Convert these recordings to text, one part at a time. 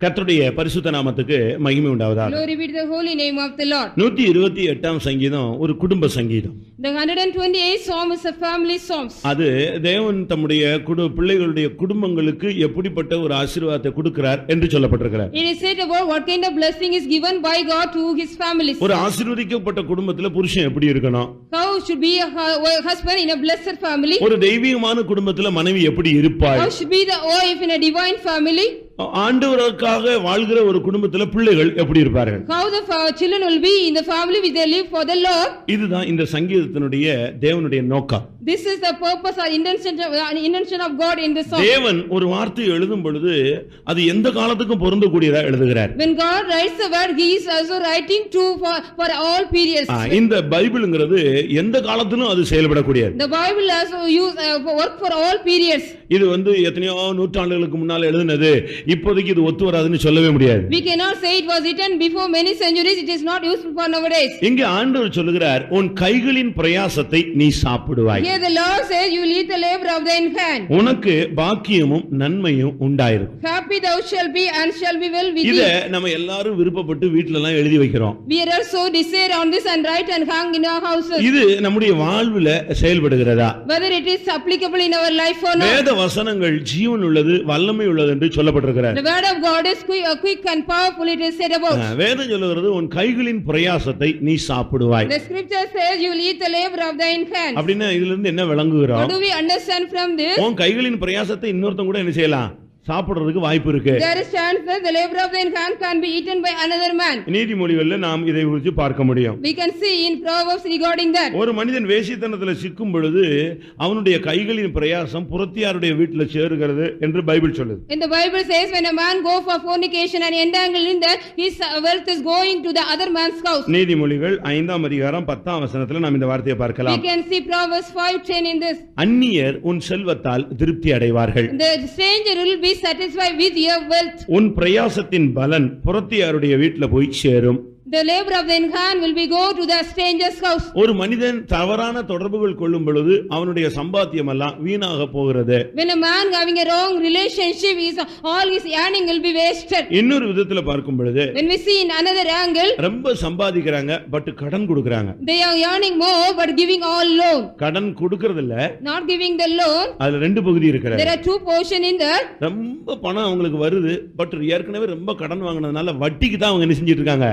கர்த்தருடைய பரிசுத்த நாமத்துக்கு மகிமை உண்டாவதாக. Glory be to the holy name of the Lord. 128ஆம் சங்கீதம் ஒரு குடும்ப சங்கீதம். The 128th psalm is a family psalm. அது தேவன் தம்முடைய பிள்ளைகளுடைய குடும்பங்களுக்கு எப்படிப்பட்ட ஒரு ஆசீர்வாதத்தை கொடுக்கிறார் என்று சொல்லப்பட்டிருக்கிறது. It is said about what kind of blessing is given by God to his families. ஒரு ஆசீர்வதிக்கப்பட்ட குடும்பத்துல புருஷன் எப்படி இருக்கணும்? How should be a husband in a blessed family? ஒரு தெய்வீகமான குடும்பத்துல மனைவி எப்படி இருப்பாள்? How should be the wife in a divine family? ஆண்டவருக்காக வாழ்கிற ஒரு குடும்பத்துல பிள்ளைகள் எப்படி இருப்பார்கள்? How the children will be in the family which they live for the Lord. இதுதான் இந்த சங்கீதத்தினுடைய தேவனுடைய நோக்கம். This is the purpose or intention of God in this song. தேவன் ஒரு வார்த்தை எழுதும் பொழுது அது எந்த காலத்துக்கும் பொருந்தக்கூடியதா எழுதுகிறார். When God writes the word, he is also writing to for all periods. இந்த பைபிள்ங்கிறது எந்த காலத்திலும் அது செயல்படக்கூடியது. The Bible also use work for all periods. இது எத்தனையோ நூற்றாண்டுகளுக்கு முன்னால எழுதினது, இப்போதைக்கு இது ஒத்து வராதுன்னு சொல்லவே முடியாது. We cannot say it was written before many centuries, it is not useful for nowadays. இங்கே ஆண்டவர் சொல்லுகிறார், உன் கைகளின் பிரயாசத்தை நீ சாப்பிடுவாய். Here the Lord says, you will eat the labor of thine hand. உனக்கு பாக்கியமும் நன்மையும் உண்டாயிருக்கும். Happy thou shalt be and shall be well with thee. இத நம்ம எல்லாரும் விருப்பப்பட்டு வீட்ல எல்லாம் எழுதி வைக்கிறோம். We are also desire on this and write and hang in our houses. இது நம்முடைய வாழ்வுல செயல்படுகிறதா? Whether it is applicable in our life or not. வேத வசனங்கள் ஜீவன் உள்ளது வல்லமை உள்ளது என்று சொல்லப்பட்டிருக்கிறது. The word of God is quick and powerful, it is said about. வேதம் சொல்லுகிறது, உன் கைகளின் பிரயாசத்தை நீ சாப்பிடுவாய். The scripture says you will eat the labor of thine hands. அப்படினா இதுல இருந்து என்ன விளங்குகிறோம்? What do we understand from this? உன் கைகளின் பிரயாசத்தை இன்னொருத்தன் கூட என்ன செய்யலாம்? சாப்பிடுறதுக்கு வாய்ப்பு இருக்கு. There is chance that the labor of thine hand can be eaten by another man. நீதிமொழிகள்ல நாம் இதை குறித்து பார்க்க முடியும். We can see in Proverbs regarding that. ஒரு மனிதன் வேசித்தனத்துல சிக்கும் பொழுது அவனுடைய கைகளின் பிரயாசம் புறத்தியாருடைய வீட்டில் சேருகிறது என்று பைபிள் சொல்லுது. In the Bible says when a man go for fornication and entangle in that, his wealth is going to the other man's house. நீதிமொழிகள் 5ஆம் அதிகாரம் 10ஆம் வசனத்துல நாம் இந்த வார்த்தையை பார்க்கலாம். We can see Proverbs 5:10 in this. அந்நியர் உன் செல்வத்தால் திருப்தி அடைவார்கள். The stranger will be satisfied with your wealth. உன் பிரயாசத்தின் பலன் புறத்தியாருடைய வீட்டில் போய் சேரும். The labor of thine hand will be go to the stranger's house. ஒரு மனிதன் தவறான தொடர்புகள் கொள்ளும் பொழுது அவனுடைய சம்பாத்தியம் எல்லாம் வீணாக போகிறது. When a man having a wrong relationship, all his earning will be wasted. இன்னொரு விதத்துல பார்க்கும் பொழுது, when we see in another angle, ரொம்ப சம்பாதிக்கிறாங்க பட் கடன் கொடுக்கறாங்க. They are earning more but giving all loan. கடன் கொடுக்கிறது இல்ல, not giving the loan. அதுல ரெண்டு பகுதி இருக்குது. There are two portion in there. ரொம்ப பணம் அவங்களுக்கு வருது பட் ஏற்கனவே ரொம்ப கடன் வாங்குனதுனால வட்டிக்கு தான் அவங்க என்ன செஞ்சிட்டு இருக்காங்க?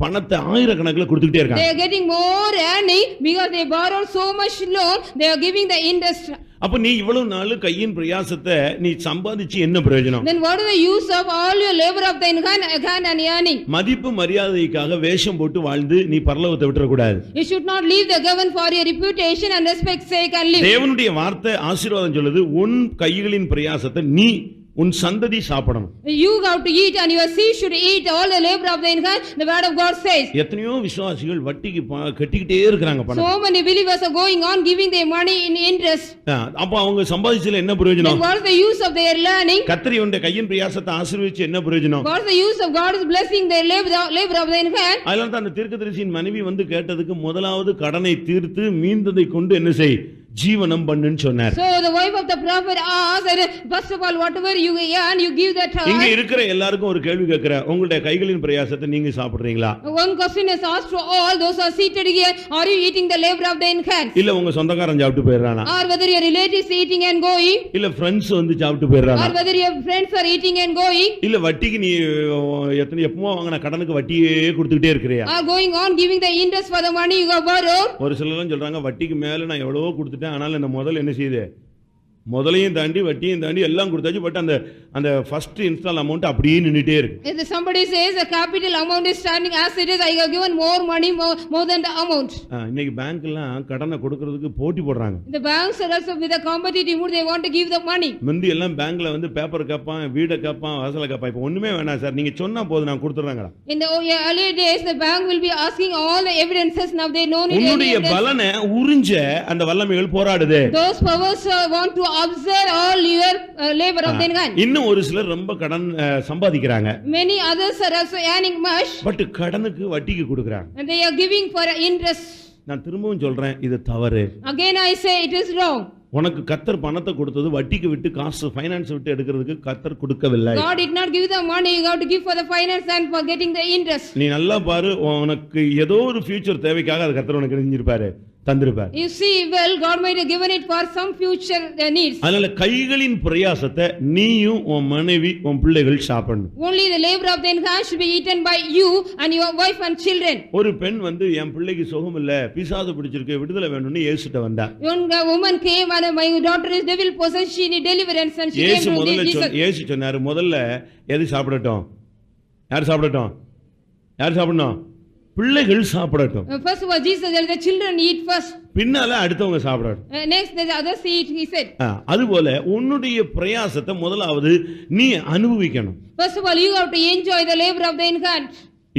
பணத்தை ஆயிரக்கணக்கில் கொடுத்துட்டே இருக்காங்க. They are getting more earning because they borrowed so much loan, they are giving the interest. அப்ப நீ இவ்வளவு நாள் கையின் பிரயாசத்தை நீ சம்பாதிச்சு என்ன பிரயோஜனம்? Then what is the use of all your labor of thine hand and earning? மதிப்பு மரியாதைக்காக வேஷம் போட்டு வாழ்ந்து நீ பரலோகத்தை விட்டுற கூடாது. You should not leave the government for your reputation and respect sake and live. தேவனுடைய வார்த்தை ஆசீர்வாதம் சொல்லுது, உன் கைகளின் பிரயாசத்தை நீ உன் சந்ததி சாப்பிடணும். You have to eat and your seed should eat all the labor of thine hand, the word of God says. எத்தனையோ விசுவாசிகள் வட்டிக்கு கட்டிக்கிட்டே இருக்காங்க பணம். So many believers are going on giving their money in interest. அப்ப அவங்க சம்பாதிச்சல என்ன பிரயோஜனம்? What is the use of their learning? கர்த்தர் உன்னுடைய கையின் பிரயாசத்தை ஆசீர்வதிச்சு என்ன பிரயோஜனம்? What is the use of God is blessing their labor of thine hand? அதனால தான் அந்த தீர்க்கதரிசியின் மனைவி கேட்டதுக்கு முதலாவது கடனை தீர்த்து மீந்ததை கொண்டு என்ன செய்? ஜீவனம் பண்ணுன்னு சொன்னார். So the wife of the prophet asked, first of all whatever you earn you give that. இங்க இருக்கிற எல்லாருக்கும் ஒரு கேள்வி கேக்குறேன், உங்களுடைய கைகளின் பிரயாசத்தை நீங்க சாப்பிடுறீங்களா? One question is asked to all those who are seated here, are you eating the labor of thine hands? இல்ல உங்க சொந்தக்காரன் சாப்பிட்டு போயிடுறானா? Or whether your relatives eating and going? இல்ல friends சாப்பிட்டு போயிடுறானா? Or whether your friends are eating and going? இல்ல வட்டிக்கு நீ எப்பவும் வாங்குன கடனுக்கு வட்டியே கொடுத்துக்கிட்டே இருக்கறியா? Are going on giving the interest for the money you have borrowed? ஒரு சிலரும் சொல்றாங்க வட்டிக்கு மேல நான் எவ்வளவோ கொடுத்துட்டேன், ஆனாலும் இந்த முதல்ல என்ன செய்யுது? முதலையும் தாண்டி வட்டியும் தாண்டி எல்லாம் கொடுத்தாச்சு, பட் அந்த ஃபர்ஸ்ட் இன்ஸ்டால் அமௌண்ட் அப்படியே நின்னுட்டே இருக்கு. If somebody says the capital amount is standing as it is, I have given more money more than the amount. இன்னைக்கு பேங்க்லாம் கடனை கொடுக்கிறதுக்கு போட்டி போடுறாங்க. The banks are also with a competitive mood, they want to give the money. முந்தி எல்லாம் பேங்க்ல paper கேட்பான், வீட கேட்பான், வாசல கேட்பான். இப்போ ஒண்ணுமே வேணாம் சார், நீங்க சொன்னா போதும் நான் கொடுத்துறேங்கடா. In the earlier days the bank will be asking all the evidences, now they know it. உன்னுடைய பலனை உறிஞ்ச அந்த வல்லமைகள் போராடுது. Those powers want to observe all your labor of thine hand. இன்னும் ஒரு சிலர் ரொம்ப கடன் சம்பாதிக்கிறாங்க. Many others are also earning much, but கடனுக்கு வட்டிக்கு கொடுக்கறாங்க. and they are giving for interest. நான் திரும்பவும் சொல்றேன், இது தவறு. Again I say it is wrong. உனக்கு கர்த்தர் பணத்தை கொடுத்தது வட்டிக்கு விட்டு காசு ஃபைனான்ஸ் விட்டு எடுக்கிறதுக்கு கர்த்தர் கொடுக்கவில்லை. God did not give the money, you have to give for the finance and for getting the interest. நீ நல்லா பாரு, உனக்கு ஏதோ ஒரு ஃபியூச்சர் தேவைக்காக அது கர்த்தர் உனக்கு செஞ்சிருப்பாரு, தந்திருப்பார். You see well, God might have given it for some future needs. அதனால கைகளின் பிரயாசத்தை நீயும் உன் மனைவி உன் பிள்ளைகள் சாப்பிடணும். Only the labor of the hand should be eaten by you and your wife and children. ஒரு பெண் வந்து என் பிள்ளைக்கு சுகம் இல்ல, பிசாசு பிடிச்சிருக்கு, விடுதலை வேணும்னு இயேசுட்ட வந்தா. One woman came and my daughter is devil possessed, she need deliverance and she came to Jesus. இயேசு சொன்னாரு, முதல்ல எது சாப்பிடட்டும்? யார் சாப்பிடட்டும்? யார் சாப்பிடணும்? பிள்ளைகள் சாப்பிடட்டும். First of all, Jesus said the children eat first. பின்னால அடுத்தவங்க சாப்பிடட்டும். Next the others eat, he said. அதுபோல உன்னுடைய பிரயாசத்தை முதலாவது நீ அனுபவிக்கணும். First of all, you have to enjoy the labor of the hand.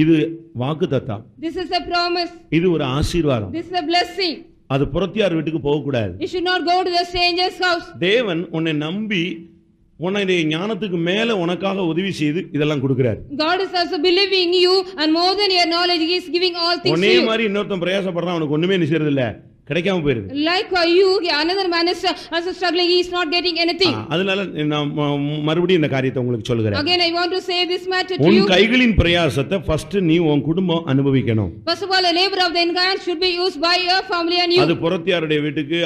இது வாக்குத்தத்தம். This is a promise. இது ஒரு ஆசீர்வாதம். This is a blessing. அது புறத்தியார் வீட்டுக்கு போக கூடாது. You should not go to the stranger's house. தேவன் உன்னை நம்பி உன்னுடைய ஞானத்துக்கு மேல உனக்காக உதவி செய்து இதெல்லாம் கொடுக்கிறார். God is also believing you and more than your knowledge he is giving all things to ஒன்னே you. மாதிரி இன்னொருத்தன் பிரயாசப்படுறான், அவனுக்கு ஒண்ணுமே நிச்சயறது இல்ல, கிடைக்காம போயிருது. Like you, another man is also struggling, he is not getting anything. அதனால நான் மறுபடியும் இந்த காரியத்தை உங்களுக்கு சொல்கிறேன். Again I want to say this matter to உன் you. கைகளின் பிரயாசத்தை ஃபர்ஸ்ட் நீ உன் குடும்பம் அனுபவிக்கணும். First of all, the labor of the hand should be used by your family and you. அது புறத்தியாருடைய வீட்டுக்கு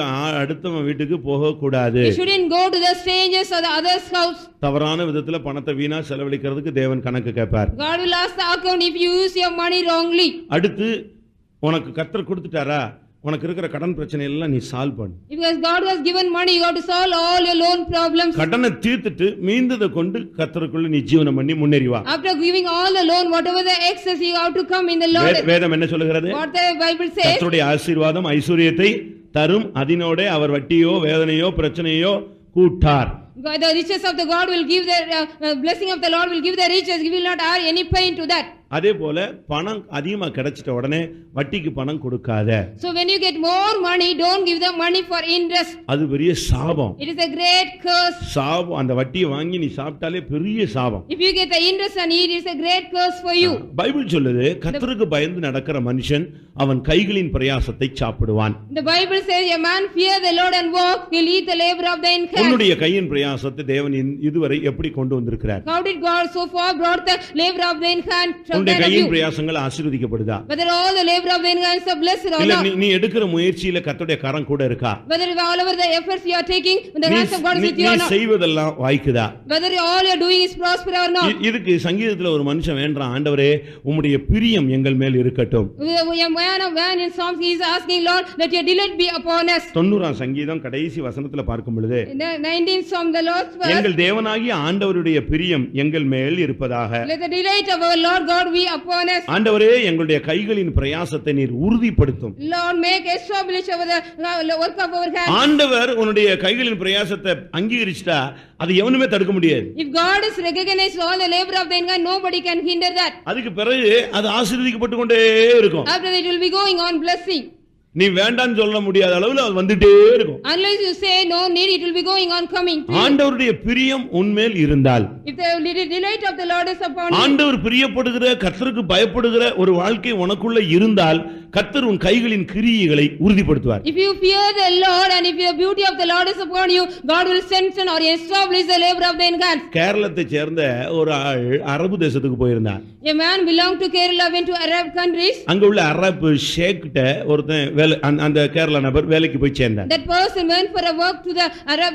அடுத்தவன் வீட்டுக்கு போக கூடாது. You shouldn't go to the strangers or the other's house. தவறான விதத்துல பணத்தை வீணா செலவழிக்கிறதுக்கு தேவன் கணக்கு கேட்பார். God will ask the account if you use your money wrongly. அடுத்து உனக்கு கர்த்தர் கொடுத்துட்டாரா, உனக்கு இருக்கிற கடன் பிரச்சனை எல்லாம் நீ சால்வ் பண்ணு. Because God has given money, you have to solve all your loan problems. கடனை தீர்த்துட்டு மீந்ததை கொண்டு கர்த்தருக்குள்ள நீ ஜீவனம் பண்ணி முன்னேறி வா. After giving all the loan, whatever the excess, you have to come in the Lord. வேதம் என்ன சொல்லுகிறது? What the Bible says? கர்த்தருடைய ஆசீர்வாதம் ஐஸ்வரியத்தை தரும், அதினோட அவர் வட்டியோ வேதனையோ பிரச்சனையோ கூட்டார். The riches of the God will give the blessing of the Lord will give the riches, he will not add any pain to that. அதே போல பணம் அதிகமா கிடைச்சிட்ட உடனே வட்டிக்கு பணம் கொடுக்காத. So when you get more money, don't give the money for interest. அது பெரிய சாபம். It is a great curse. சாபம். அந்த வட்டியை வாங்கி நீ சாப்பிட்டாலே பெரிய சாபம். If you get the interest and eat, it is a great curse for you. Bible சொல்லுது, கர்த்தருக்கு பயந்து நடக்கிற மனுஷன் அவன் கைகளின் பிரயாசத்தை சாப்பிடுவான். The Bible says a man fear the Lord and walk, will eat the labor of the hand. உன்னுடைய கையின் பிரயாசத்தை தேவன் இதுவரை எப்படி கொண்டு வந்திருக்கிறார்? How did God so far brought the labor of the hand? உன்னுடைய கையின் பிரயாசங்கள் ஆசீர்வதிக்கப்படுதா? Whether all the labor of the hands are blessed or not? நீ எடுக்கிற முயற்சியில கர்த்தருடைய கரம் கூட இருக்கா? Whether all over the efforts you are taking, the hands of God is with you or not? நீ செய்வதெல்லாம் வாய்க்குதா? Whether all you are doing is prosper or not? இதுக்கு சங்கீதத்துல ஒரு மனுஷன் வேண்டாம், ஆண்டவரே உம்முடைய பிரியம் எங்கள் மேல் இருக்கட்டும். Man in Psalms he is asking, Lord, let your delight be upon us. 90ஆம் சங்கீதம் கடைசி வசனத்துல பார்க்கும் பொழுது, In the 19th Psalm, the Lord's verse, எங்கள் தேவனாகிய ஆண்டவருடைய பிரியம் எங்கள் மேல் இருப்பதாக. let the delight of our Lord God be upon us. ஆண்டவரே எங்களுடைய கைகளின் பிரயாசத்தை நீர் உறுதிப்படுத்தும். Lord, make establish over the work of our hands. ஆண்டவர் உன்னுடைய கைகளின் பிரயாசத்தை அங்கீகரிச்சிட்டா அது எவனுமே தடுக்க முடியாது. If God is recognized all the labor of the hand, nobody can hinder that. அதுக்கு பிறகு அது ஆசீர்வதிக்கப்பட்டு கொண்டே இருக்கும். After that it will be going on blessing. நீ வேண்டான்னு சொல்ல முடியாத அளவுல அது வந்துட்டே இருக்கும். Unless you say no need, it will be going on coming. ஆண்டவருடைய பிரியம் உன்மேல் இருந்தால், If the delight of the Lord is upon you, ஆண்டவர் பிரியப்படுகிற கர்த்தருக்கு பயப்படுகிற ஒரு வாழ்க்கை உனக்குள்ள இருந்தால் கர்த்தர் உன் கைகளின் கிரியைகளை உறுதிப்படுத்துவார். if you fear the Lord and if the beauty of the Lord is upon you, God will strengthen or establish the labor of the hands. கேரளத்தை சேர்ந்த ஒரு ஆள் அரபு தேசத்துக்கு போயிருந்தான். A man belonged to Kerala, went to Arab countries. அங்க உள்ள அரபு ஷேக்கிட்ட ஒருத்தன் அந்த கேரளா நபர் வேலைக்கு போய் சேர்ந்தார். That person went for a work to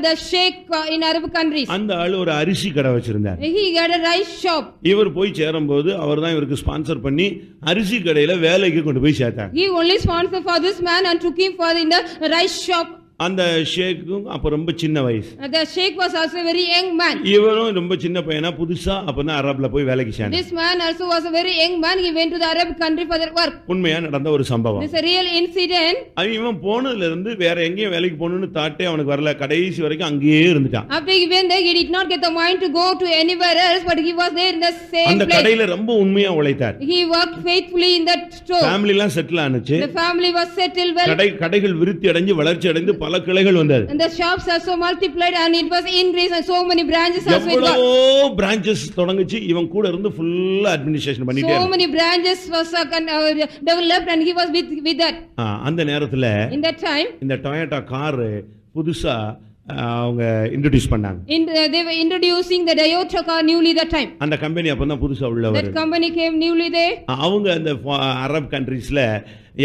the sheikh in Arab countries. அந்த ஆள் ஒரு அரிசி கடை வச்சிருந்தார். He got a rice shop. இவர் போய் சேரும்போது அவர்தான் இவருக்கு ஸ்பான்சர் பண்ணி அரிசி கடையில வேலைக்கு கொண்டு போய் சேர்த்தார். He only sponsored for this man and took him for in the rice shop. அந்த ஷேக்கும் அப்ப ரொம்ப சின்ன வயசு. The sheikh was also a very young man. இவரும் ரொம்ப சின்ன பையனா புதுசா அப்பதான் அரபுல போய் வேலைக்கு சேர்ந்தார். This man also was a very young man. He went to the Arab country for their work. உண்மையா நடந்த ஒரு சம்பவம். This is a real incident. இவன் போனதுல இருந்து வேற எங்கேயும் வேலைக்கு போகணும்னு தாட்டே அவனுக்கு வரல. கடைசி வரைக்கும் அங்கேயே இருந்துட்டான். After he went there, he did not get the mind to go to anywhere else, but he was there in the same place. அந்த கடையில ரொம்ப உண்மையா உழைத்தார். He worked faithfully in that store. Family எல்லாம் settle ஆனுச்சு. The family was settled well. கடைகள் விருத்தி அடைஞ்சு வளர்ச்சி அடைந்து பல கிளைகள் வந்தது. And the shops are so multiplied and it was increased and so many branches as well. எவ்வளவோ branches தொடங்குச்சு. இவன் கூட இருந்து full administration பண்ணிட்டே. So many branches was developed and he was with that. அந்த நேரத்துல In that time, இந்த Toyota car புதுசா அவங்க இன்ட்ரோடியூஸ் பண்ணாங்க. They were introducing the Toyota car newly that time. அந்த கம்பெனி அப்பதான் புதுசா உள்ள That வருது. company came newly there. அவங்க அந்த அரப் கண்ட்ரீஸ்ல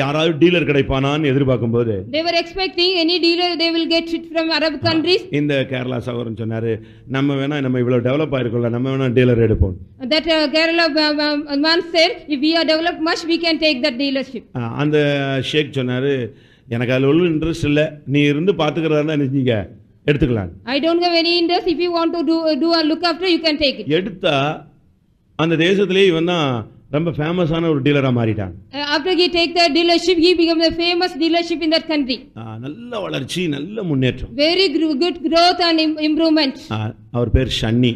யாராவது dealer கிடைப்பானான்னு எதிர்பார்க்கும்போது They were expecting any dealer they will get it from Arab countries. இந்த கேரளா சகோதரன் சொன்னாரு, நம்ம இவ்வளவு டெவலப் ஆயிருக்கோம்ல, நம்ம வேணா டீலர் எடுப்போம். That Kerala man said, if we are developed much, we can take that dealership. அந்த ஷேக் சொன்னாரு, எனக்கு அதுல ஒன்றும் இன்ட்ரெஸ்ட் இல்லை, நீ இருந்து பாத்துக்கிறதா இருந்தா நினைச்சீங்க எடுத்துக்கலாம். I don't have any interest. If you want to do and look after, you can take it. எடுத்தா அந்த தேசத்திலே இவன் தான் ரொம்ப ஃபேமஸான ஒரு டீலரா மாறிட்டான். After he take the dealership, he became the famous dealership in that country. நல்ல வளர்ச்சி, நல்ல முன்னேற்றம். Very good growth and improvement. அவர் பேர் ஷன்னி.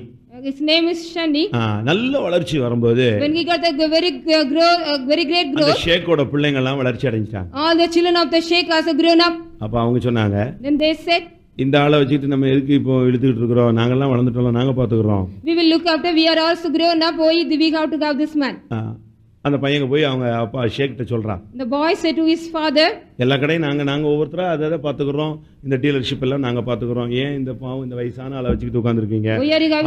His name is Shani. நல்ல வளர்ச்சி வரும்போது When he got the very great அந்த growth, ஷேக்கோட பிள்ளைங்க எல்லாம் வளர்ச்சி அடைஞ்சிட்டாங்க. all the children of the sheikh also grown up. அப்ப அவங்க சொன்னாங்க, Then they said, இந்த ஆளை வச்சுட்டு நம்ம எதுக்கு இப்போ இழுத்துக்கிட்டு இருக்கிறோம், நாங்கெல்லாம் வளர்ந்துட்டோம், நாங்க பாத்துக்கிறோம். we will look after, we are also grown up, why we have to have this man. அந்த பையங்க போய் அவங்க அப்பா ஷேக்கிட்ட சொல்றான். The boy said to his father, எல்லா கடையும் நாங்க ஒவ்வொருத்தரா அதை பாத்துக்கிறோம், இந்த டீலர்ஷிப் எல்லாம் நாங்க பாத்துக்கிறோம், ஏன் இந்த பாவம் இந்த வயசான ஆளை வச்சுக்கிட்டு உட்கார்ந்துருக்கீங்க,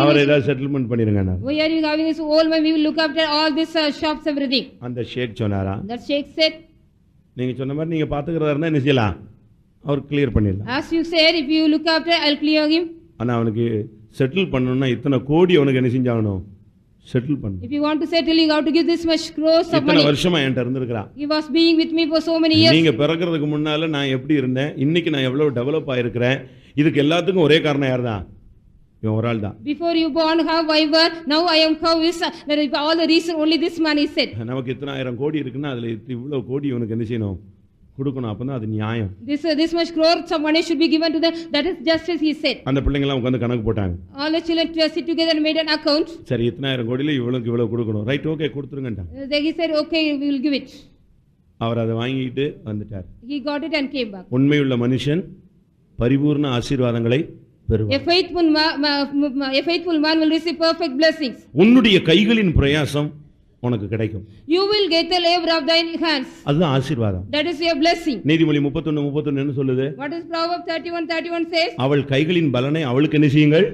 அவர் ஏதாவது செட்டில்மெண்ட் பண்ணிருங்க. why are you having this old man, we will look after all this shops, everything. அந்த ஷேக் சொன்னாரா, That sheikh said, நீங்க சொன்ன மாதிரி நீங்க பாத்துக்கிறதா இருந்தா என்ன செய்யலாம், அவர் கிளியர் பண்ணிடலாம். as you said, if you look after, I'll clear him. ஆனா அவனுக்கு செட்டில் பண்ணணும்னா இத்தனை கோடி அவனுக்கு என்ன செஞ்சாகணும், செட்டில் பண்ணணும். If you want to settle, you have to give this much crores of இத்தனை money. வருஷமா என்கிட்ட இருந்திருக்கிறான். He was being with me for so many years. நீங்க பிறக்கிறதுக்கு முன்னால நான் எப்படி இருந்தேன், இன்னைக்கு நான் எவ்வளவு டெவலப் ஆயிருக்கிறேன், இதுக்கு எல்லாத்துக்கும் ஒரே காரணம் யார்தான், இவன் ஒரு ஆள் தான். Before you born, how I were, now I am how is, that is all the reason, only this man is said. நமக்கு இத்தனை ஆயிரம் கோடி இருக்குன்னா அதுல இவ்வளவு கோடி இவனுக்கு என்ன செய்யணும், கொடுக்கணும், அப்பதான் அது நியாயம். This much crores of money should be given to them, that is justice, he said. அந்த பிள்ளைங்க எல்லாம் உட்கார்ந்து கணக்கு போட்டாங்க. All the children sit together and made an account. சரி, இத்தனை ஆயிரம் கோடியில இவ்வளவு கொடுக்கணும், ரைட், ஓகே கொடுத்துருங்கன்றான். Then he said, okay, we will give it. அவர் அதை வாங்கிட்டு வந்துட்டார். He got it and came back. உண்மையுள்ள மனுஷன் பரிபூர்ண ஆசீர்வாதங்களை பெறுவார். A faithful man will receive perfect blessings. உன்னுடைய கைகளின் பிரயாசம் உனக்கு கிடைக்கும். You will get the labor of thine hands. அதுதான் ஆசீர்வாதம். That is your blessing. நீதிமொழி 31:31 என்ன சொல்லுது? What is Proverbs 31:31 says? அவள் கைகளின் பலனை அவளுக்கு என்ன செய்யுங்கள்,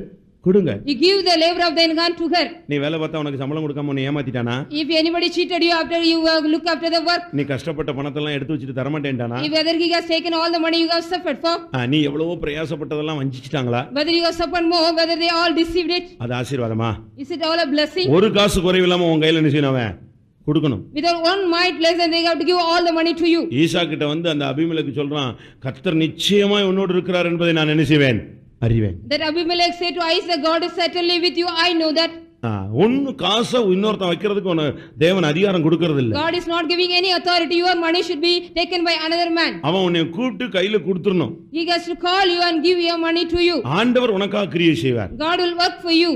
கொடுங்க. You give the labor of thine hand to her. நீ வேலை பார்த்தா உனக்கு சம்பளம் கொடுக்காம உன்னை ஏமாத்திட்டானா? If anybody cheated you after you look after the work. நீ கஷ்டப்பட்ட பணத்தை எல்லாம் எடுத்து வச்சிட்டு தர மாட்டேன்டானா? If whether he has taken all the money you have suffered for. நீ எவ்வளவோ பிரயாசப்பட்டதெல்லாம் வஞ்சிச்சிட்டாங்களா? Whether you have suffered more, whether they all deceived it. அது ஆசீர்வாதமா? Is it all a blessing? ஒரு காசு குறைவில்லாம உன் கையில என்ன செய்யணும், அவன் கொடுக்கணும். Without one mite less than they have to give all the money to you. ஈசா கிட்ட வந்து அந்த அபிமெலேக்கு சொல்றான், கர்த்தர் நிச்சயமாய் உன்னோடு இருக்கிறார் என்பதை நான் என்ன செய்வேன், அறிவேன். That Abimelech said to Isaac, God is certainly with you, I know that. ஒன்னு காசை இன்னொருத்தன் வைக்கிறதுக்கு தேவன் அதிகாரம் கொடுக்கறது இல்ல. God is not giving any authority. Your money should be taken by another man. அவன் உன்னை கூப்பிட்டு கையில கொடுத்துறணும். He has to call you and give your money to you. ஆண்டவர் உனக்காக கிரியை செய்வார். God will work for you.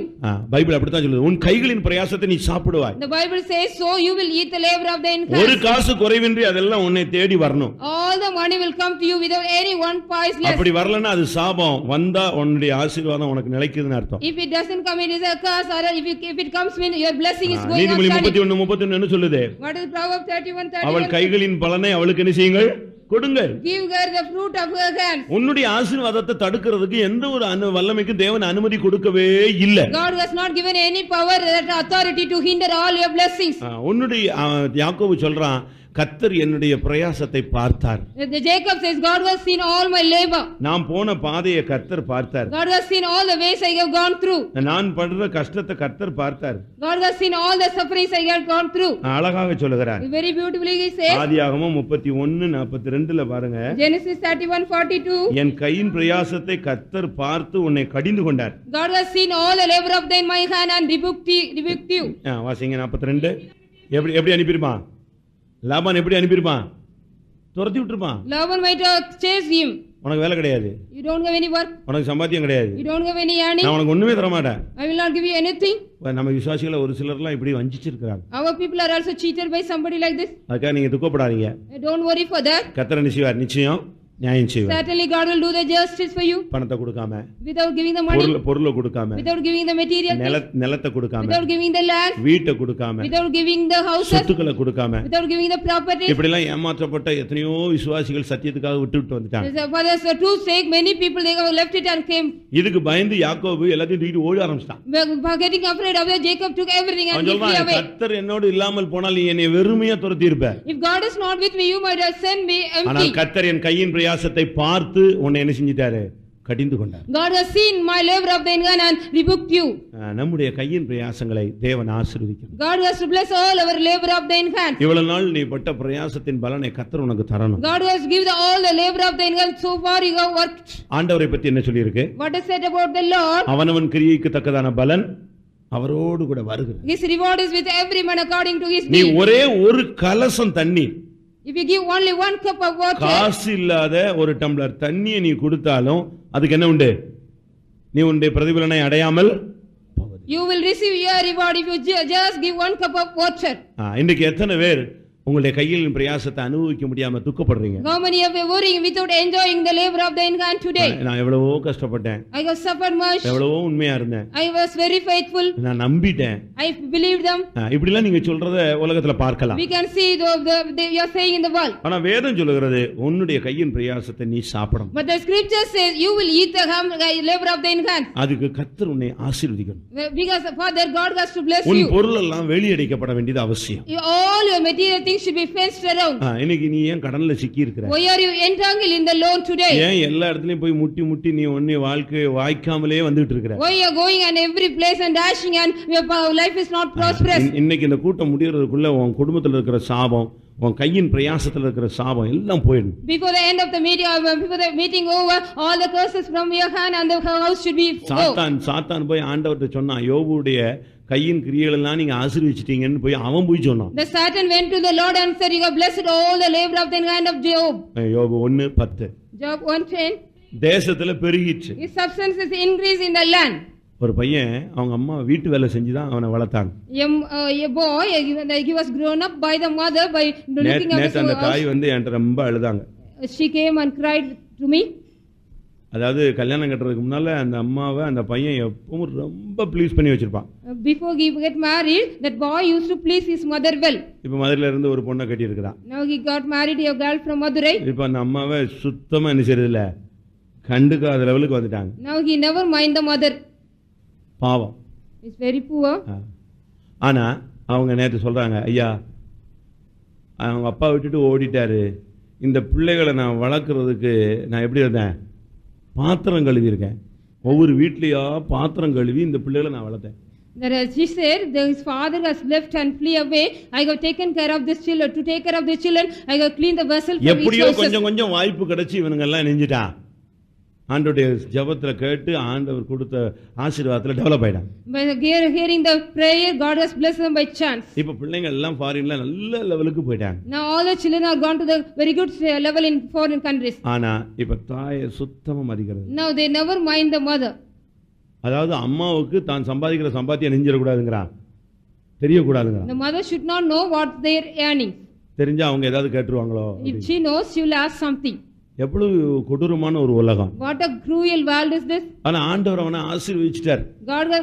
Bible அப்படித்தான் சொல்லுது, உன் கைகளின் பிரயாசத்தை நீ சாப்பிடுவாய். The Bible says, so you will eat the labor of thine hands. ஒரு காசு குறைவின்றி அதெல்லாம் உன்னை தேடி வரணும். All the money will come to you without any one pice less. அப்படி வரலன்னா அது சாபம், வந்தா உன்னுடைய ஆசீர்வாதம் உனக்கு நிலைக்குதுன்னு அர்த்தம். If it doesn't come, it is a curse, or if it comes, when your blessing is going on. நீதிமொழி 31:31 என்ன சொல்லுது? What is Proverbs 31:31? அவள் கைகளின் பலனை அவளுக்கு என்ன செய்யுங்கள், கொடுங்க. Give her the fruit of her hands. உன்னுடைய ஆசீர்வாதத்தை தடுக்கிறதுக்கு எந்த ஒரு வல்லமைக்கும் தேவன் அனுமதி கொடுக்கவே இல்லை. God has not given any power, that authority to hinder all your blessings. உன்னுடைய யாக்கோபு சொல்றான், கர்த்தர் என்னுடைய பிரயாசத்தை பார்த்தார். Jacob says, God has seen all my labor. நான் போன பாதையை கர்த்தர் பார்த்தார். God has seen all the ways I have gone through. நான் படுற கஷ்டத்தை கர்த்தர் பார்த்தார். God has seen all the sufferings I have gone through. அழகாக சொல்லுகிறார். Very beautifully he says. ஆதியாகமம் 31:42 பாருங்க. Genesis 31:42. என் கையின் பிரயாசத்தை கர்த்தர் பார்த்து உன்னை கடிந்து கொண்டார். God has seen all the labor of thine my hand and rebuked you. வாசிங்க 42. எப்படி அனுப்பிருப்பான்? லாபான் எப்படி அனுப்பியிருப்பான்? துரத்தி விட்டுருப்பான். Laban might have chased him. உனக்கு வேலை கிடையாது, You don't have any work. உனக்கு சம்பாத்தியம் கிடையாது, You don't have any earning. நான் உனக்கு ஒண்ணுமே தர மாட்டேன். I will not give you anything. நம்ம விசுவாசிகளை ஒரு சிலர்லாம் இப்படி வஞ்சிச்சிருக்கிறாங்க. Our people are also cheated by somebody like this. அதுக்காக நீங்க துக்கப்படாதீங்க. Don't worry for that. கர்த்தர் நிச்சயம் நியாயம் செய்வார். Certainly God will do the justice for you. பணத்தை கொடுக்காம, Without giving the money, பொருளை கொடுக்காம, without giving the material things, நிலத்தை கொடுக்காம, without giving the land, வீட்டை கொடுக்காம, without giving the houses, சொத்துக்களை கொடுக்காம, without giving the property. இப்படி எல்லாம் ஏமாற்றப்பட்ட எத்தனையோ விசுவாசிகள் சத்தியத்துக்காக விட்டுவிட்டு வந்துட்டாங்க. For the truth's sake, many people they have left it and came. இதுக்கு பயந்து யாக்கோபு எல்லாத்தையும் தூக்கிட்டு ஓட ஆரம்பிச்சிட்டான். Getting afraid of that, Jacob took everything and அவன் he flew சொல்றான், away. கர்த்தர் என்னோடு இல்லாமல் போனால் நீ என்னை வெறுமையா துரத்தி இருப்ப. If God is not with me, you might have sent me ஆனால் empty. கர்த்தர் என் கையின் பிரயாசத்தை பார்த்து உன்னை என்ன செஞ்சிட்டாரு? கடிந்து கொண்டார். God has seen my labor of thine hand and rebuked you. நம்முடைய கையின் பிரயாசங்களை தேவன் ஆசீர்வதிக்கிறார். God has to bless all our labor of thine hand. இவ்வளவு நாள் நீ பட்ட பிரயாசத்தின் பலனை கர்த்தர் உனக்கு தரணும். God has given all the labor of thine hand. So far you have worked. ஆண்டவரை பத்தி என்ன சொல்லி இருக்கு? What is said about the Lord? அவனவன் கிரியைக்கு தக்கதான பலன் அவரோடு கூட வருகிறது. His reward is with every man according to his நீ deed. ஒரே ஒரு கலசம் தண்ணி, If you give only one cup of water, காசு இல்லாத ஒரு டம்ளர் தண்ணியை நீ கொடுத்தாலும் அதுக்கு என்ன உண்டு? நீ உன்னுடைய பிரதிபலனை அடையாமல் போவது. you will receive your reward if you just give one cup of water. இன்னைக்கு எத்தனை பேர் உங்களுடைய கையில் பிரயாசத்தை அனுபவிக்க முடியாம துக்கப்படுறீங்க? How many of you worrying without enjoying the labor of thine hand today? நான் எவ்வளவோ கஷ்டப்பட்டேன், I have suffered much. எவ்வளவோ உண்மையா இருந்தேன், I was very faithful. நான் நம்பிட்டேன். I believed them. இப்படிலாம் நீங்க சொல்றத உலகத்துல பார்க்கலாம். We can see you are saying in the world. ஆனா வேதம் சொல்லுகிறது உன்னுடைய கையின் பிரயாசத்தை நீ சாப்பிடணும். But the scripture says you will eat the labor of thine hand. அதுக்கு கர்த்தர் உன்னை ஆசீர்வதிக்கணும். Because Father God has to bless உன் you. பொருள் எல்லாம் வெளியடைக்கப்பட வேண்டியது அவசியம். All your material things should be fenced around. இன்னைக்கு நீ ஏன் கடன்ல சிக்கி இருக்கிற? Why are you entangled in the loan today? ஏன் எல்லா இடத்துலயும் போய் முட்டி முட்டி நீ ஒண்ணு வாழ்க்கை வாய்க்காமலே வந்துட்டு இருக்கிற? Why you are going and every place and dashing and your life is not prosperous? இன்னைக்கு இந்த கூட்டம் முடியறதுக்குள்ள உன் குடும்பத்துல இருக்கிற சாபம், உன் கையின் பிரயாசத்துல இருக்கிற சாபம் எல்லாம் போயிடும். Before the end of the meeting, before the meeting over, all the curses from your hand and the house should be சாத்தான் போய் ஆண்டவர்ட்ட சொன்னான், யோபுடைய கையின் கிரியைகள் எல்லாம் நீங்க ஆசீர்வதிச்சிட்டீங்கன்னு போய் அவன் போய் சொன்னான். The Satan went to the Lord and said, you have blessed all the labor of the hand of Job. யோபு 1:10. Job 1:10. தேசத்துல பெருகிச்சு. His substance is increased in the land. ஒரு பையன் அவங்க அம்மா வீட்டு வேலை செஞ்சுதான் அவனை வளர்த்தாங்க. A boy, he was grown up by the mother by looking at அந்த தாய் என்கிட்ட ரொம்ப அழுதாங்க. She came and cried to me. அதாவது கல்யாணம் கட்டுறதுக்கு முன்னால அந்த அம்மாவை அந்த பையன் எப்பவும் ரொம்ப ப்ளீஸ் பண்ணி வச்சிருப்பான். Before he get married, that boy used to please his mother well. இப்ப மதுரையில இருந்து ஒரு பொண்ணை கட்டி இருக்கிறான். Now he got married a girl from Madurai. இப்ப அந்த அம்மாவை சுத்தமா என்ன செய்யறது இல்ல, கண்டுக்காத லெவலுக்கு வந்துட்டாங்க. Now he never mind the mother. பாவம். He's very poor. ஆனா அவங்க நேத்து சொல்றாங்க, ஐயா அவங்க அப்பா விட்டுட்டு ஓடிட்டாரு, இந்த பிள்ளைகளை நான் வளர்க்கறதுக்கு நான் எப்படி இருந்தேன்? பாத்திரம் கழுவி இருக்கேன். ஒவ்வொரு வீட்லயா பாத்திரம் கழுவி இந்த பிள்ளைகளை நான் வளர்த்தேன். She said, his father has left and flee away. I have taken care of this children. To take care of the children, I have cleaned the vessel for each எப்படியோ house. கொஞ்சம் வாய்ப்பு கிடைச்சி இவனுங்க எல்லாம் நெஞ்சிட்டான். ஆண்டவருடைய ஜெபத்துல கேட்டு ஆண்டவர் கொடுத்த ஆசீர்வாதத்துல டெவலப் ஆயிட்டான். By hearing the prayer, God has blessed them by chance. இப்ப பிள்ளைங்க எல்லாம் ஃபாரின்ல நல்ல லெவலுக்கு போயிட்டாங்க. Now all the children are gone to the very good level in foreign countries. ஆனா இப்ப தாயை சுத்தமா மதிக்கிறது. Now they never mind the mother. அதாவது அம்மாவுக்கு தான் சம்பாதிக்கிற சம்பாத்தியம் நெஞ்சிடக்கூடாதுங்கிறான், தெரியக்கூடாதுங்கிறான். The mother should not know what they are earning. தெரிஞ்சா அவங்க ஏதாவது கேட்டுருவாங்களோ? If she knows, she will ask something. எவ்வளவு கொடூரமான ஒரு உலகம். What a cruel world is this. ஆனா ஆண்டவர் அவனை ஆசீர்வதிச்சிட்டார்.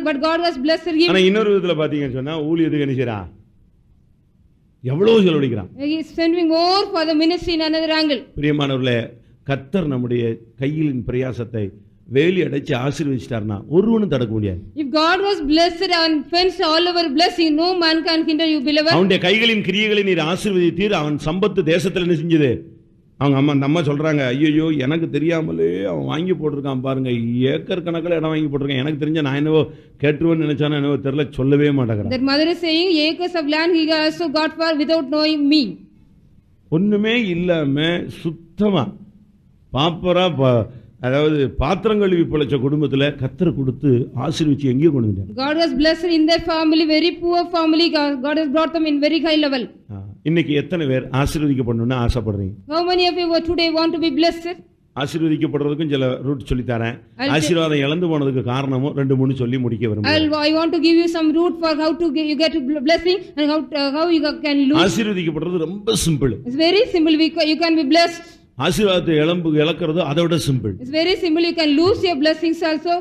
But God has blessed him. ஆனா இன்னொரு விதத்துல பாத்தீங்கன்னு சொன்னா ஊழியத்துக்கு என்ன செய்றான்? எவ்வளவு செலவழிக்கிறான். He is spending more for the ministry in another angle. பிரியமானவர்களே, கர்த்தர் நம்முடைய கையின் பிரயாசத்தை வேலி அடைச்சு ஆசீர்வதிச்சிட்டார்னா ஒருவனும் தடுக்க முடியாது. If God was blessed and fenced all over blessing, no man can hinder you, beloved. அவனுடைய கைகளின் கிரியைகளை நீர் ஆசீர்வதித்தீர். அவன் சம்பத்து தேசத்துல என்ன செஞ்சது? அவங்க அந்த அம்மா சொல்றாங்க, ஐயோ எனக்கு தெரியாமலே அவன் வாங்கி போட்டிருக்கான் பாருங்க, ஏக்கர் கணக்கில் இடம் வாங்கி போட்டிருக்கான். எனக்கு தெரிஞ்ச நான் என்னவோ கேட்டுருவேன்னு நினைச்சானோ என்னவோ தெரியல, சொல்லவே மாட்டேங்கிறேன். That mother is saying acres of land he also got for without knowing me. ஒண்ணுமே இல்லாம சுத்தமா பாப்பரா அதாவது பாத்திரம் கழுவி பிழைச்ச குடும்பத்துல கர்த்தர் கொடுத்து ஆசீர்வதிச்சு எங்கேயோ கொண்டு வந்தார். God has blessed in their family, very poor family. God has brought them in very high level. இன்னைக்கு எத்தனை பேர் ஆசீர்வதிக்கப்படணும்னு ஆசைப்படுறீங்க? How many of you today want to be blessed? ஆசீர்வதிக்கப்படுறதுக்கும் சில ரூட் சொல்லி தரேன். ஆசீர்வாதம் இழந்து போனதுக்கு காரணமும் 2-3 சொல்லி முடிக்க விரும்புறேன். I want to give you some route for how to you get blessing and how you can lose. ஆசீர்வதிக்கப்படுறது ரொம்ப simple. It's very simple. You can be blessed. ஆசீர்வாதத்தை இழக்கிறது அதை விட simple. It's very simple. You can lose your blessings also.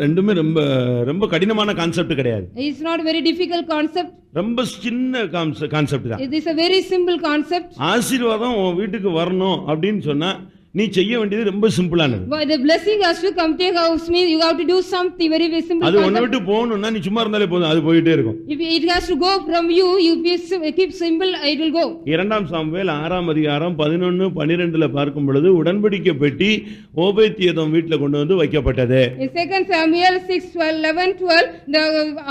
ரெண்டுமே ரொம்ப ரொம்ப கடினமான concept கிடையாது. It's not a very difficult concept. ரொம்ப சின்ன கான்செப்ட் தான். It is a very simple concept. ஆசீர்வாதம் உன் வீட்டுக்கு வரணும் அப்படின்னு சொன்னா நீ செய்ய வேண்டியது ரொம்ப சிம்பிளானது. But the blessing has to come to your house means you have to do something very simple. அது உன்னை விட்டு போகணும்னா நீ சும்மா இருந்தாலே போதும், அது போயிட்டே இருக்கும். If it has to go from you, you keep simple, it will go. 2 Samuel 6ஆம் அதிகாரம் 11, 12ல பார்க்கும் பொழுது உடன்படிக்கை பெட்டி ஓபேத்ஏதோம் வீட்டுல கொண்டு வந்து வைக்கப்பட்டது. In 2 Samuel 6, 11, 12, the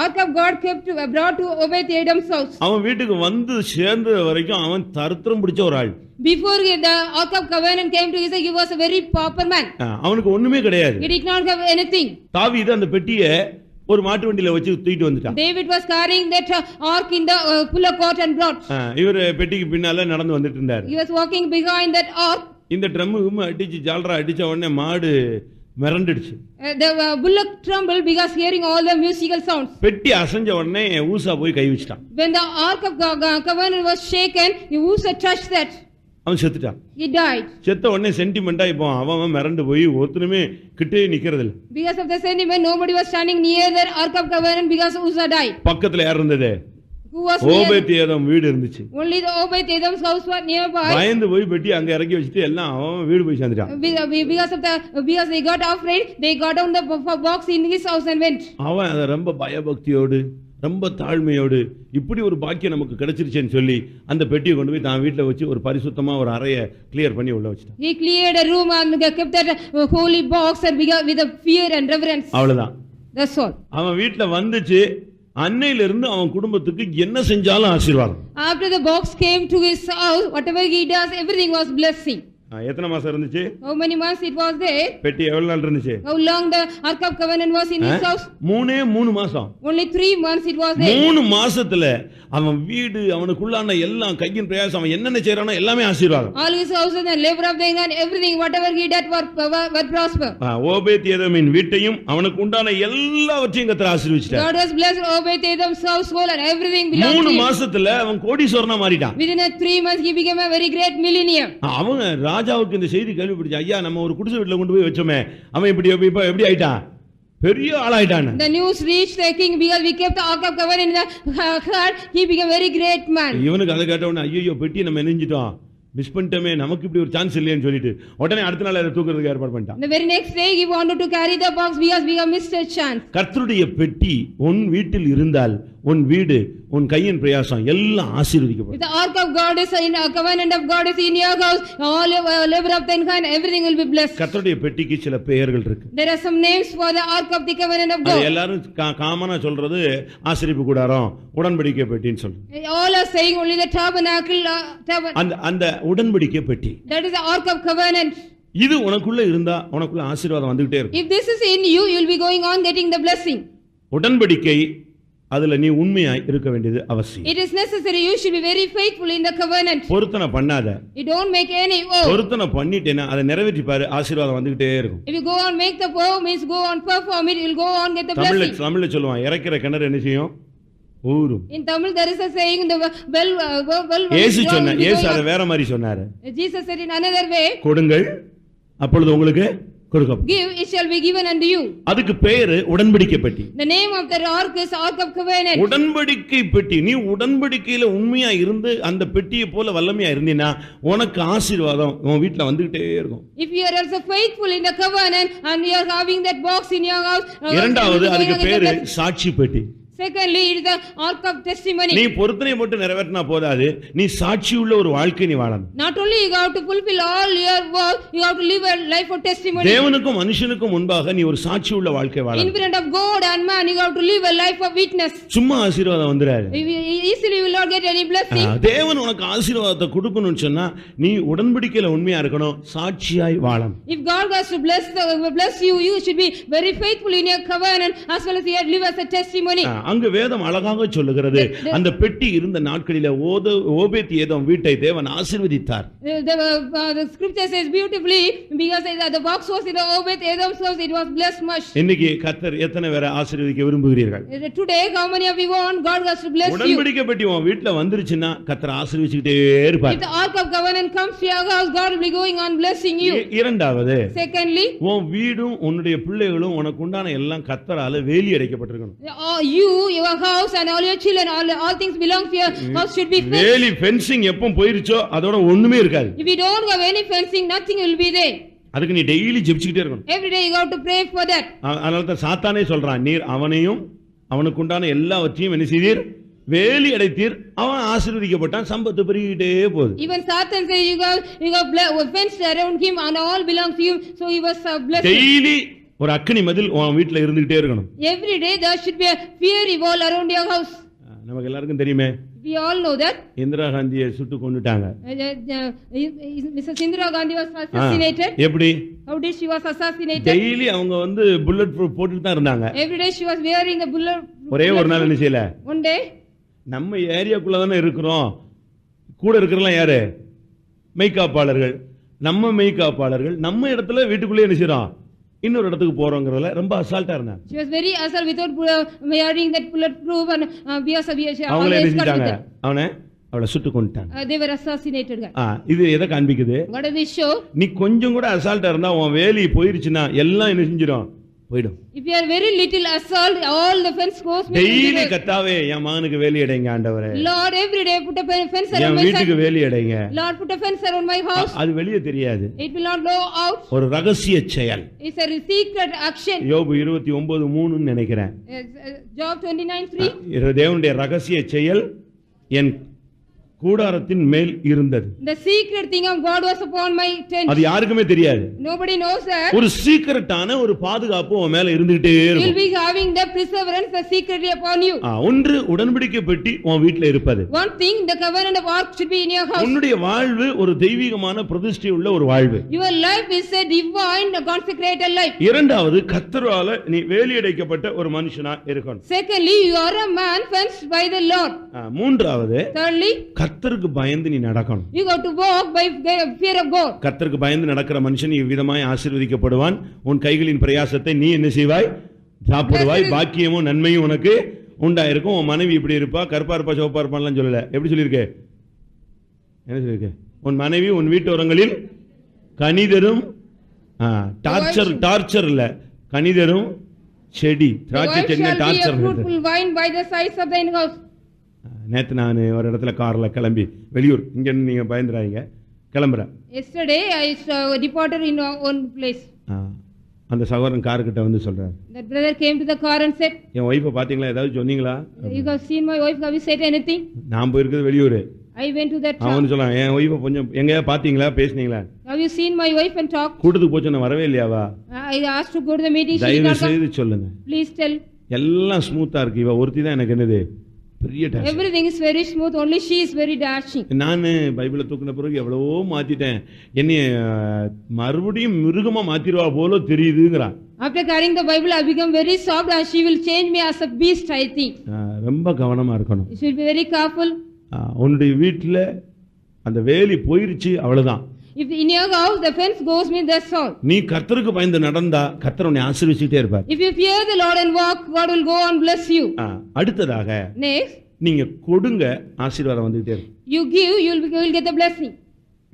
ark of God brought to Obed-Edom's house. அவன் வீட்டுக்கு வந்து சேர்ந்த வரைக்கும் அவன் தரித்திரம் பிடிச்ச ஒரு ஆள். Before the ark of covenant came to Israel, he was a very pauper man. அவனுக்கு ஒண்ணுமே கிடையாது. He did not have anything. தாவீது அந்த பெட்டியை ஒரு மாட்டு வண்டியில வச்சு தூக்கிட்டு வந்துட்டான். David was carrying that ark in the puller cart and brought. இவர் பெட்டிக்கு பின்னால நடந்து வந்துட்டு இருந்தார். He was walking behind that ark. இந்த ட்ரம் அடிச்சு ஜால்ரா அடிச்ச உடனே மாடு மிரண்டுடுச்சு. The bullock trembled because hearing all the musical sounds. பெட்டி அசைஞ்ச உடனே ஊசா போய் கை வச்சிட்டான். When the ark of covenant was shaken, Uzzah touched that. அவன் செத்துட்டான். He died. செத்த உடனே சென்டிமெண்டா இப்போ அவன் மிரண்டு போய் ஒருத்தனுமே கிட்டே நிக்கிறது இல்ல. Because of the sentiment, nobody was standing near the ark of covenant because Uzzah died. பக்கத்துல யார் இருந்தது? Who was near? ஓபேத்ஏதோம் வீடு இருந்துச்சு. Only the Obed-Edom's house was nearby. பயந்து போய் பெட்டி அங்க இறக்கி வச்சிட்டு எல்லாம் அவன் வீடு போய் சேர்ந்துட்டான். Because they got afraid, they got down the box in his house and went. அவன் அத ரொம்ப பயபக்தியோடு ரொம்ப தாழ்மையோடு இப்படி ஒரு பாக்கியம் நமக்கு கிடைச்சிருச்சேன்னு சொல்லி அந்த பெட்டியை கொண்டு போய் தான் வீட்டில் வச்சு ஒரு பரிசுத்தமா ஒரு அறையை கிளியர் பண்ணி உள்ள வச்சிட்டான். He cleared a room and kept that holy box and with a fear and reverence. அவ்வளவுதான். That's all. அவன் வீட்டில் வந்துச்சு. அன்னையில இருந்து அவன் குடும்பத்துக்கு என்ன செஞ்சாலும் ஆசீர்வாதம். After the box came to his house, whatever he does, everything was blessing. எத்தனை மாசம் இருந்துச்சு? How many months it was there? பெட்டி எவ்வளவு நாள் இருந்துச்சு? How long the ark of covenant was in his house? 3 மாசம். Only 3 months it was there. 3 மாசத்துல அவன் வீடு அவனுக்குள்ளான எல்லாம் கையின் பிரயாசம் அவன் என்னென்ன செய்யறானோ எல்லாமே ஆசீர்வாதம். All his houses and labor of their hand, everything whatever he did were prosper. ஓபேத்ஏதோமின் வீட்டையும் அவனுக்கு உண்டான எல்லாவற்றையும் கர்த்தர் ஆசீர்வதிச்சார். God has blessed Obed-Edom's household and everything belonged to him. 3 மாசத்துல அவன் கோடீஸ்வரனா மாறிட்டான். Within 3 months he became a very great millionaire. அவன் ராஜாவுக்கு இந்த செய்தி கேள்விப்பட்டுச்சு. ஐயா நம்ம ஒரு குடிசை வீட்டுல கொண்டு போய் வச்சோமே அவன் இப்படி எப்படி ஆயிட்டான்? பெரிய ஆளாயிட்டான். The news reached the king because we kept the ark of covenant in the heart. He became a very great man. இவனுக்கு அதை கேட்ட உடனே ஐயோ பெட்டியை நம்ம நெஞ்சிட்டோம், மிஸ் பண்ணிட்டோமே, நமக்கு இப்படி ஒரு சான்ஸ் இல்லையேன்னு சொல்லிட்டு உடனே அடுத்த நாள் அதை தூக்குறதுக்கு ஏற்பாடு பண்ணிட்டான். The very next day he wanted to carry the box because we have missed a chance. கர்த்தருடைய பெட்டி உன் வீட்டில் இருந்தால் உன் வீடு உன் கையின் பிரயாசம் எல்லாம் ஆசீர்வதிக்கப்படும். If the ark of God is in a covenant of God is in your house, all your labor of thine hand, everything will be blessed. கர்த்தருடைய பெட்டிக்கு சில பெயர்கள் இருக்கு. There are some names for the ark of the covenant of God. எல்லாரும் காமனா சொல்றது ஆசரிப்பு கூடாரம், உடன்படிக்கை பெட்டின்னு சொல்றாங்க. All are saying only the tabernacle. அந்த உடன்படிக்கை பெட்டி. That is the ark of covenant. இது உனக்குள்ள இருந்தா உனக்குள்ள ஆசீர்வாதம் வந்துட்டே இருக்கும். If this is in you, you will be going on getting the blessing. உடன்படிக்கை அதுல நீ உண்மையாய் இருக்க வேண்டியது அவசியம். It is necessary you should be very faithful in the covenant. பொருத்தனை பண்ணாத. You don't make any vow. பொருத்தனை பண்ணிட்டேனா அதை நிறைவேற்றி பாரு, ஆசீர்வாதம் வந்துட்டே இருக்கும். If you go on make the vow means go on perform it, you will go on get the blessing. தமிழ்ல சொல்லுவான் இறக்கிற கிணறு என்ன செய்யும்? ஊரும். In Tamil there is a saying the well இயேசு சொன்ன இயேசு அதை வேற மாதிரி சொன்னாரு. Jesus said in another way, கொடுங்கள் அப்பொழுது உங்களுக்கு கொடுக்கப்படும். Give, it shall be given unto you. அதுக்கு பேரு உடன்படிக்கை பெட்டி. The name of the ark is ark of covenant. உடன்படிக்கை பெட்டி. நீ உடன்படிக்கையில உண்மையா இருந்து அந்த பெட்டியை போல வல்லமையா இருந்தீனா உனக்கு ஆசீர்வாதம் உன் வீட்ல வந்துட்டே இருக்கும். If you are also faithful in the covenant and you are having that box in your house. இரண்டாவது அதுக்கு பேரு சாட்சி பெட்டி. Secondly, it is the ark of testimony. நீ பொருத்தனை மட்டும் நிறைவேற்றினா போதாது, நீ சாட்சி உள்ள ஒரு வாழ்க்கை நீ வாழணும். Not only you have to fulfill all your work, you have to live a life of testimony. தேவனுக்கும் மனுஷனுக்கும் முன்பாக நீ ஒரு சாட்சி உள்ள வாழ்க்கை வாழணும். In front of God and man, you have to live a life of witness. சும்மா ஆசீர்வாதம் வந்துராது. Easily you will not get any blessing. தேவன் உனக்கு ஆசீர்வாதத்தை கொடுக்கணும்னு சொன்னா நீ உடன்படிக்கையில உண்மையா இருக்கணும், சாட்சியாய் வாழணும். If God has to bless you, you should be very faithful in your covenant as well as you live as a testimony. அங்கு வேதம் அழகாக சொல்லுகிறது, அந்த பெட்டி இருந்த நாட்களிலே ஓபேத் ஏதோம் வீட்டை தேவன் ஆசீர்வதித்தார். The scripture says beautifully, because the box was in the Obed Edom's house, it was blessed much. இன்னைக்கு கர்த்தர் எத்தனை பேரை ஆசீர்வதிக்க விரும்புகிறீர்கள்? Today how many of you want God has to bless you? உடன்படிக்கை பெட்டி உன் வீட்ல வந்துருச்சுன்னா கர்த்தர் ஆசீர்வதிச்சிட்டே இருப்பார். If the ark of covenant comes to your house, God will be going on blessing you. இரண்டாவது, secondly, உன் வீடும் உன்னுடைய பிள்ளைகளும் உனக்கு உண்டான எல்லாம் கர்த்தரால வேலி அடைக்கப்பட்டிருக்கணும். You, your house and all your children, all things belong to your house should be fenced. வேலி ஃபென்சிங் எப்போ போயிருச்சோ அதோட ஒண்ணுமே இருக்காது. If you don't have any fencing, nothing will be there. அதுக்கு நீ டெய்லி ஜெபிச்சிட்டே இருக்கணும். Every day you have to pray for that. அதனால தான் சாத்தானே சொல்றான், நீர் அவனையும் அவனுக்கு உண்டான எல்லாவற்றையும் என்ன செய்தீர்? வேலி அடைத்தீர். அவன் ஆசீர்வதிக்கப்பட்டான், சம்பத்து பெருகிட்டே போகுது. Even Satan says you have fenced around him and all belongs to him, so he was blessed. Daily ஒரு அக்கினி மதில் உன் வீட்ல இருந்துட்டே இருக்கணும். Every day there should be a fiery wall around your house. நமக்கு எல்லாருக்கும் தெரியுமே, we all know that Indira காந்தியை சுட்டு கொன்னுட்டாங்க. Mrs. Indira Gandhi was assassinated. எப்படி? How did she was assassinated? Daily அவங்க வந்து புல்லட் ப்ரூஃப் போட்டுட்டு தான் இருந்தாங்க. Every day she was wearing the bullet. ஒரே ஒரு நாள் என்ன செய்யல? One day, நம்ம ஏரியாக்குள்ள தானே இருக்கிறோம், கூட இருக்கிறலாம் யாரு? மெய்காப்பாளர்கள். நம்ம மெய்காப்பாளர்கள் நம்ம இடத்துல வீட்டுக்குள்ளே என்ன செய்றோம்? இன்னொரு இடத்துக்கு போறோம்ங்கறதுல ரொம்ப அசால்ட்டா இருந்தாங்க. She was very assault without wearing that bullet proof and அவங்களே நினைச்சாங்க அவளை சுட்டு கொன்னுட்டாங்க. They were assassinated. இது எதை காண்பிக்குது? What does this show? நீ கொஞ்சம் கூட அசால்ட்டா இருந்தா உன் வேலி போயிருச்சுனா எல்லாம் என்ன செஞ்சிரும்? போய்டும். If you are very little assault, all the fence goes. Daily கர்த்தாவே என் மகனுக்கு வேலி அடைங்க ஆண்டவரே. Lord, every day put a fence around my என் வீட்டுக்கு வேலி அடைங்க. Lord, put a fence around my house. அது வெளியே தெரியாது. It will not go out. ஒரு ரகசிய செயல். It's a secret action. யோபு 29:3 ன்னு நினைக்கிறேன். Job 29:3. தேவனுடைய ரகசிய செயல் என் கூடாரத்தின் மேல் இருந்தது. The secret thing of God was upon my tent. அது யாருக்குமே தெரியாது. Nobody knows that. ஒரு சீக்ரெட்டான ஒரு பாதுகாப்பு உன் மேல இருந்துட்டே இருக்கும். You'll be having the perseverance, the secretly upon you. ஒன்று உடன்படிக்கை பெட்டி உன் வீட்ல இருப்பது. One thing, the covenant of ark should be in your house. உன்னுடைய வாழ்வு ஒரு தெய்வீகமான பிரதிஷ்டை உள்ள ஒரு வாழ்வு. Your life is a divine consecrated life. இரண்டாவது, கர்த்தரால நீ வேலி அடைக்கப்பட்ட ஒரு மனுஷனா இருக்கணும். Secondly, you are a man fenced by the Lord. மூன்றாவது, thirdly, கர்த்தருக்கு பயந்து நீ நடக்கணும். You got to walk by fear of God. கர்த்தருக்கு பயந்து நடக்கிற மனுஷன் இவ்விதமாய் ஆசீர்வதிக்கப்படுவான். உன் கைகளின் பிரயாசத்தை நீ என்ன செய்வாய்? சாப்பிடுவாய். பாக்கியமும் நன்மையும் உனக்கு உண்டாயிருக்கும். உன் மனைவி இப்படி இருப்பா, கருப்பா இருப்பா, சிவப்பா இருப்பான்லாம் சொல்லல. எப்படி சொல்லியிருக்க? என்ன சொல்லியிருக்க? உன் மனைவி உன் வீட்டோரங்களில் கனிதரும் டார்ச்சர் இல்ல, கனிதரும் செடி, திராட்சை செடி டார்ச்சர். நேத்து நான் ஒரு இடத்துல கார்ல கிளம்பி வெளியூர், இங்க நீங்க பயந்துறாங்க, கிளம்புறேன். Yesterday I departed in one place. அந்த சகோதரன் கார் கிட்ட வந்து சொல்றாரு, That brother came to the car and said, N wifi பாத்தீங்களா, ஏதாவது சொன்னீங்களா? You have seen my wife, have you said anything? நான் போயிருக்கிறது வெளியூர். I went to that town. அவன் சொல்றான், என் வைஃபை கொஞ்சம் எங்கயா பாத்தீங்களா, பேசுனீங்களா? Have you seen my wife and talk? கூட்டத்துக்கு போச்சு, நான் வரவே இல்லையாவா? I asked to go to the meeting. தயவு செய்து சொல்லுங்க. Please tell. எல்லாம் ஸ்மூத்தா இருக்கு, இவ ஒருத்தி தான் எனக்கு என்னது பெரிய dash. Everything is very smooth, only she is very dashing. நான் பைபிளை தூக்கின பிறகு எவ்வளவோ மாத்திட்டேன், என்னைய மறுபடியும் மிருகமா மாத்திடுவா போல தெரியுதுங்கறான். After carrying the Bible I become very soft and she will change me as a beast, I think. ரொம்ப கவனமா இருக்கணும். You should be very careful. உன்னுடைய வீட்ல அந்த வேலி போயிருச்சு, அவ்வளவுதான். If in your house the fence goes, means that's all. நீ கர்த்தருக்கு பயந்து நடந்தா கர்த்தர் உன்னை ஆசீர்வதிச்சிட்டே இருப்பார். If you fear the Lord and walk, God will go and bless you. அடுத்ததாக, next, நீங்க கொடுங்க, ஆசீர்வாதம் வந்துட்டே இருக்கும். You give, you will get the blessing.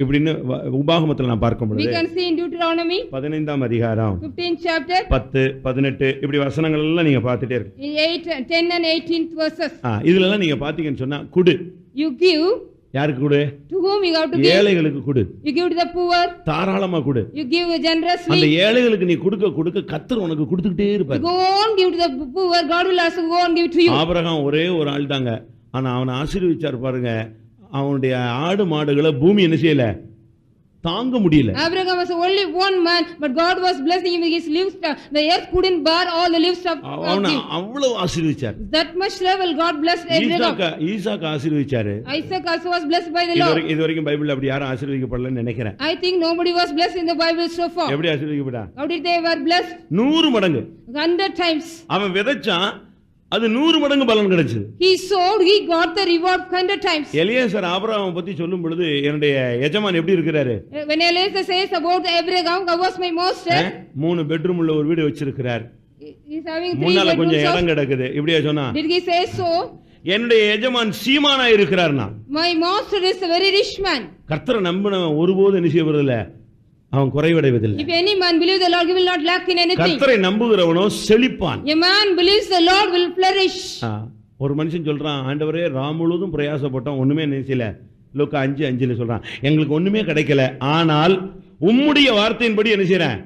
இப்படின்னு உபாகமத்துல நான் பார்க்கும் பொழுது, we can see in Deuteronomy 15ஆம் அதிகாரம் 15th chapter 10, 18 இப்படி வசனங்கள் எல்லாம் நீங்க பார்த்துட்டே இருக்கு. 8, 10 and 18th verses. இதுல எல்லாம் நீங்க பாத்தீங்கன்னு சொன்னா, குடு. You give. யாருக்கு கொடு? To whom you have to give? ஏழைகளுக்கு கொடு. You give to the poor. தாராளமா கொடு. You give generously. அந்த ஏழைகளுக்கு நீ கொடுக்க கர்த்தர் உனக்கு கொடுத்துக்கிட்டே இருப்பார். Go on give to the poor, God will also go on give to you. Abraham ஒரே ஒரு ஆள் தாங்க, ஆனா அவனை ஆசீர்வதிச்சார் பாருங்க. அவனுடைய ஆடு மாடுகளை பூமி என்ன செய்யல, தாங்க முடியல. Abraham was only one man, but God was blessing him with his livestock. The earth couldn't bear all the livestock. அவனை அவ்வளவு ஆசீர்வதிச்சார். That much level God blessed Abraham. Isaac ஆசீர்வதிச்சாரு. Isaac also was blessed by the Lord. இதுவரைக்கும் பைபிள்ல அப்படி யாரும் ஆசீர்வதிக்கப்படலன்னு நினைக்கிறேன். I think nobody was blessed in the Bible so far. எப்படி ஆசீர்வதிக்கப்பட்டா? How did they were blessed? 100 மடங்கு, 100 times. அவன் விதைச்சான், அது 100 மடங்கு பலன் கிடைச்சது. He sowed, he got the reward 100 times. Eleazar ஆபிரகாமை பத்தி சொல்லும் பொழுது என்னுடைய எஜமான் எப்படி இருக்கிறாரு? When Eliezer says about Abraham, how was my master? 3 bedroom உள்ள ஒரு வீடு வச்சிருக்கிறார். He's having 3 முன்னால கொஞ்சம் bedrooms. இடம் கிடக்குது. இப்படியே சொன்னா? Did he say so? என்னுடைய எஜமான் சீமானா இருக்கிறார்னா. My master is a very rich man. கர்த்தரை நம்பினவன் ஒருபோதும் என்ன செய்வதில்ல, அவன் குறைவடைவதில்லை. If any man believes the Lord, he will not lack in anything. கர்த்தரை நம்புகிறவனோ செழிப்பான். A man believes the Lord will flourish. ஒரு மனுஷன் சொல்றான், ஆண்டவரே ராம் முழுவதும் பிரயாசப்பட்டோம், ஒண்ணுமே நினைச்சல. லூக்கா 5:5 சொல்றான், எங்களுக்கு ஒண்ணுமே கிடைக்கல, ஆனால் உம்முடைய வார்த்தையின்படி என்ன செய்றேன்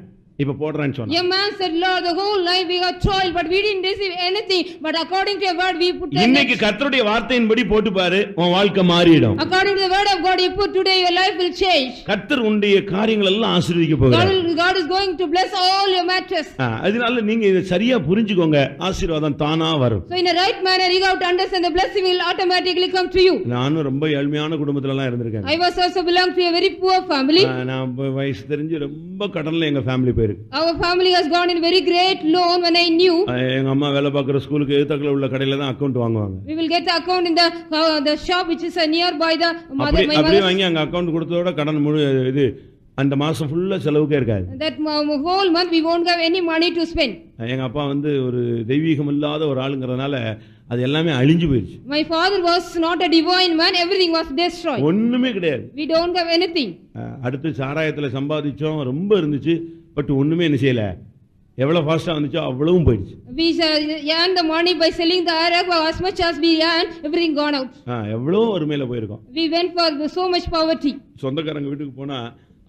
இப்ப போடுறேன்னு சொன்னான். A man said, Lord, the whole life we have toiled, but we didn't receive anything. But according to your word, we put. இன்னைக்கு கர்த்தருடைய வார்த்தையின்படி போட்டு பாரு, உன் வாழ்க்கை மாறிடும். According to the word of God, you put today, your life will change. கர்த்தர் உன்னுடைய காரியங்கள் எல்லாம் ஆசீர்வதிக்க போகிறார். God is going to bless all your matters. அதனால நீங்க இதை சரியா புரிஞ்சுக்கோங்க, ஆசீர்வாதம் தானா வரும். So in a right manner, you have to understand the blessing will automatically come to you. நானும் ரொம்ப ஏழ்மையான குடும்பத்துல எல்லாம் இருந்திருக்கேன். I was also belong to a very poor family. நான் வயசு தெரிஞ்சு ரொம்ப கடன்ல எங்க ஃபேமிலி போயிருக்கு. Our family has gone in very great loan when I knew. எங்க அம்மா வேலை பார்க்குற ஸ்கூலுக்கு எதிர்த்தக்கல உள்ள கடையில தான் அக்கவுண்ட் வாங்குவாங்க. We will get the account in the shop which is nearby the mother. My அப்படியே வாங்கி அங்க அக்கவுண்ட் கொடுத்ததோட கடன் முழு இது அந்த மாசம் ஃபுல்லா செலவுக்கே இருக்காது. That whole month we won't have any money to spend. எங்க அப்பா வந்து ஒரு தெய்வீகம் இல்லாத ஒரு ஆளுங்கறதுனால அது எல்லாமே அழிஞ்சு போயிடுச்சு. My father was not a divine man, everything was destroyed. ஒண்ணுமே கிடையாது. We don't have anything. அடுத்து சாராயத்துல சம்பாதிச்சோம், ரொம்ப இருந்துச்சு, பட் ஒண்ணுமே என்ன செய்யல. எவ்வளவு ஃபாஸ்டா வந்துச்சோ அவ்வளவும் போயிடுச்சு. We earned the money by selling the arak, as much as we earned, everything gone out. எவ்வளவு ஒருமையில போயிருக்கோம். We went for so much poverty. சொந்தக்காரங்க வீட்டுக்கு போனா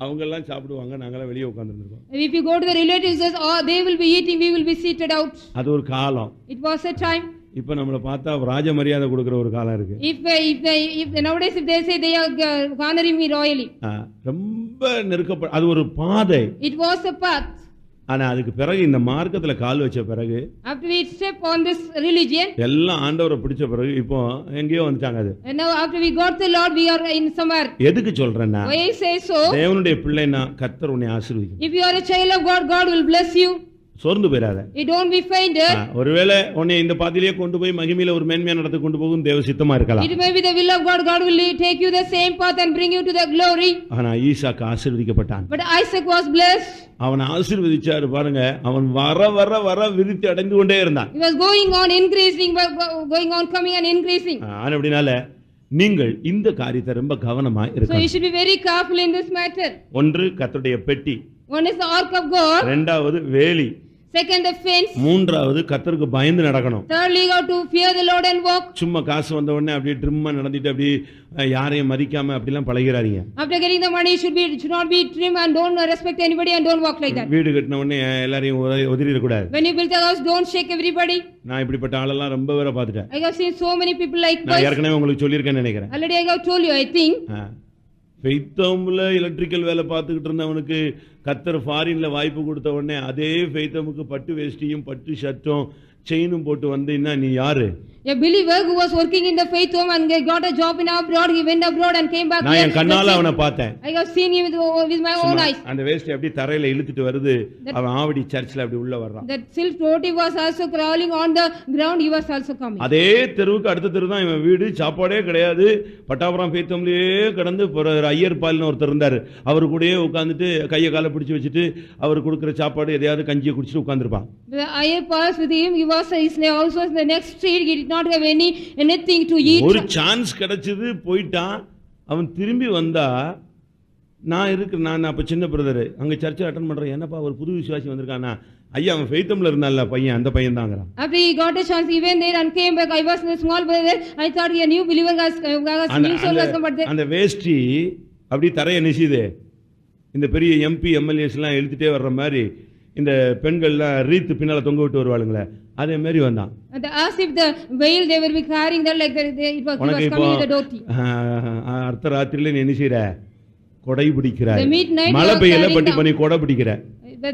அவங்க எல்லாம் சாப்பிடுவாங்க, நாங்கலாம் வெளியே உட்கார்ந்திருக்கோம். If you go to the relatives, they will be eating, we will be seated out. அது ஒரு காலம். It was a time. இப்ப நம்மள பார்த்தா ராஜ மரியாதை கொடுக்கிற ஒரு காலம் இருக்கு. If nowadays if they say they are honoring me royally. ரொம்ப நெருக்கப்பட்ட அது ஒரு பாதை. It was a path. ஆனா அதுக்கு பிறகு இந்த மார்க்கத்துல கால் வச்ச பிறகு after we step on this religion எல்லாம் ஆண்டவரை பிடிச்ச பிறகு இப்போ எங்கேயோ வந்துட்டாங்க. அது and now after we got the Lord we are in somewhere. எதுக்கு சொல்றேன்னா, why I say so, தேவனுடைய பிள்ளைனா கர்த்தர் உன்னை ஆசீர்வதிக்கும். if you are a child of God, God will bless you. சோர்ந்து போயிராத. You don't be fainted. ஒருவேளை உன்னை இந்த பாதையிலே கொண்டு போய் மகிமையில ஒரு மேன்மையான இடத்துக்கு கொண்டு போகும் தேவ சித்தமா இருக்கலாம். It may be the will of God, God will take you the same path and bring you to the glory. ஆனா ஈசாக்கு ஆசீர்வதிக்கப்பட்டான். But Isaac was blessed. அவனை ஆசீர்வதிச்சாரு பாருங்க, அவன் வர வர வர விருத்தி அடைந்து கொண்டே இருந்தான். He was going on increasing, going on coming and increasing. அப்படினால நீங்கள் இந்த காரியத்தை ரொம்ப கவனமா இருக்கணும். So you should be very careful in this matter. ஒன்று கர்த்தருடைய பெட்டி. One is the ark of God. இரண்டாவது வேலி. Second the fence. மூன்றாவது கர்த்தருக்கு பயந்து நடக்கணும். Thirdly you have to fear the Lord and walk. சும்மா காசு வந்த உடனே அப்படியே ட்ரிம்மா நடந்துட்டு அப்படியே யாரையும் மதிக்காம அப்படிலாம் பழகிறாதீங்க. After getting the money should not be trim and don't respect anybody and don't walk like that. வீடு கட்டின உடனே எல்லாரையும் ஒதுரிட கூடாது. When you build the house don't shake everybody. நான் இப்படிப்பட்ட ஆளெல்லாம் ரொம்ப வேற பார்த்துட்டேன். I have seen so many people like this. நான் ஏற்கனவே உங்களுக்கு சொல்லியிருக்கேன்னு நினைக்கிறேன். Already I have told you I think. ஃபெய்த்தம்ல எலக்ட்ரிக்கல் வேலை பார்த்துக்கிட்டு இருந்தவனுக்கு கர்த்தர் ஃபாரின்ல வாய்ப்பு கொடுத்த உடனே அதே ஃபெய்த்தமுக்கு பட்டு வேஷ்டியும் பட்டு ஷர்ட்டும் செயினும் போட்டு வந்தீங்கன்னா நீ யாரு? A believer who was working in the faith home and got a job in abroad, he went abroad and came back. நான் என் கண்ணால அவனை பார்த்தேன். I have seen him with my own eyes. அந்த வேஷ்டி அப்படியே தரையில இழுத்துட்டு வருது, அவன் ஆவடி சர்ச்சில் அப்படி உள்ள வர்றான். That silk dhoti was also crawling on the ground, he was also coming. அதே தெருவுக்கு அடுத்த தெரு தான் இவன் வீடு. சாப்பாடே கிடையாது, பட்டாபுரம் ஃபெய்த்தம்லயே கடந்து ஐயர் பால்னு ஒருத்தர் இருந்தாரு, அவரு கூடயே உட்கார்ந்துட்டு கையை காலை பிடிச்சு வச்சுட்டு அவர் கொடுக்குற சாப்பாடு எதையாவது கஞ்சியை குடிச்சிட்டு உட்கார்ந்துருப்பான். The ayar pass with him, his house was in the next street, he did not have anything to eat. ஒரு சான்ஸ் கிடைச்சது, போயிட்டான். அவன் திரும்பி வந்தா நான் அப்ப சின்ன பிரதர் அங்க சர்ச்சை அட்டெண்ட் பண்றேன். என்னப்பா ஒரு புது விசுவாசி வந்திருக்கானா? ஐயா அவன் ஃபெய்த்தம்ல இருந்தான்ல பையன், அந்த பையன் தாங்கறான். After he got a chance, he went there and came back. I was a small brother, I thought a new believer has new soul has come, but அந்த வேஷ்டி அப்படி தரைய நிசிதே. இந்த பெரிய எம்பி எம்எல்ஏஸ் எல்லாம் எழுதிட்டே வர்ற மாதிரி இந்த பெண்கள்லாம் ரீத்து பின்னால தொங்க விட்டு வருவாளுங்களே, அதே மாதிரி வந்தான். As if the veil they will be carrying that like it was coming with the dhoti. அர்த்த ராத்திரியில நீ என்ன செய்ற? கொடை பிடிக்கிறாய். மழை பெய்யல பட்டி பண்ணி கொடை பிடிக்கிற.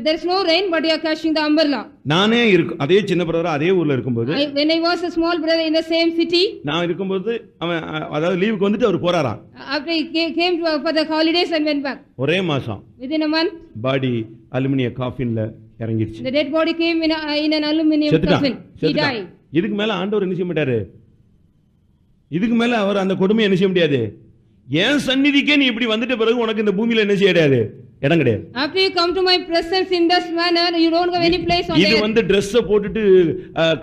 There is no rain but you are catching the umbrella. நானே அதே சின்ன பிரதர் அதே ஊர்ல இருக்கும்போது, when I was a small brother in the same city, நான் இருக்கும்போது அவன் அதாவது லீவுக்கு வந்துட்டு அவர் போறாராம். After he came for the holidays and went back. ஒரே மாசம் within a month பாடி அலுமினிய காஃபின்ல இறங்கிடுச்சு. The dead body came in an aluminum coffin. He died. இதுக்கு மேல ஆண்டவர் என்ன செய்ய மாட்டாரு, இதுக்கு மேல அவர் அந்த கொடுமையை என்ன செய்ய முடியாது. ஏன் சந்நிதிக்கே நீ இப்படி வந்துட்ட பிறகு உனக்கு இந்த பூமியில என்ன செய்ய கிடையாது, இடம் கிடையாது. After you come to my presence in this manner, you don't have any place on இது earth. வந்து Dress போட்டுட்டு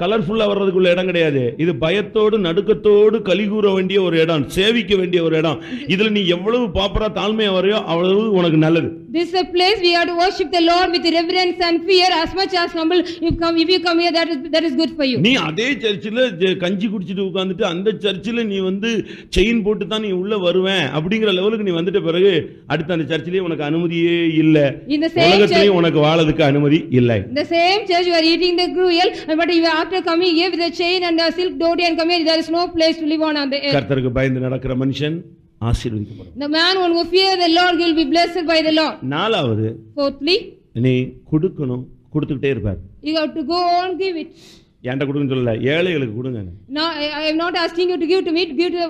கலர்ஃபுல்லா வர்றதுக்குள்ள இடம் கிடையாது. இது பயத்தோடு நடுக்கத்தோடு கலிகூற வேண்டிய ஒரு இடம், சேவிக்க வேண்டிய ஒரு இடம். இதுல நீ எவ்வளவு பாப்பரா தாழ்மையா வரையோ அவ்வளவு உனக்கு நல்லது. This is a place we have to worship the Lord with reverence and fear as much as humble. If you come here, that is good for you. நீ அதே சர்ச்சில் கஞ்சி குடிச்சிட்டு உட்கார்ந்துட்டு அந்த சர்ச்சில் நீ வந்து செயின் போட்டு தான் நீ உள்ள வருவேன் அப்படிங்கிற லெவலுக்கு நீ வந்துட்ட பிறகு அடுத்த அந்த சர்ச்சிலே உனக்கு அனுமதியே இல்ல, In the same உலகத்திலே church, உனக்கு வாழறதுக்கு அனுமதி இல்லை. the same church you are eating the gruel, but you after coming here with a chain and a silk dhoti and come here, there is no place to live on the earth. கர்த்தருக்கு பயந்து நடக்கிற மனுஷன் ஆசீர்வதிக்கப்படுவான். The man who will fear the Lord will be blessed by the Lord. நாலாவது, Fourthly, நீ கொடுக்கணும், கொடுத்துக்கிட்டே இருப்பார். you have to go on give it. என்கிட்ட கொடுன்னு சொல்லல, ஏழைகளுக்கு கொடுங்க. Now I am not asking you to give to me, give to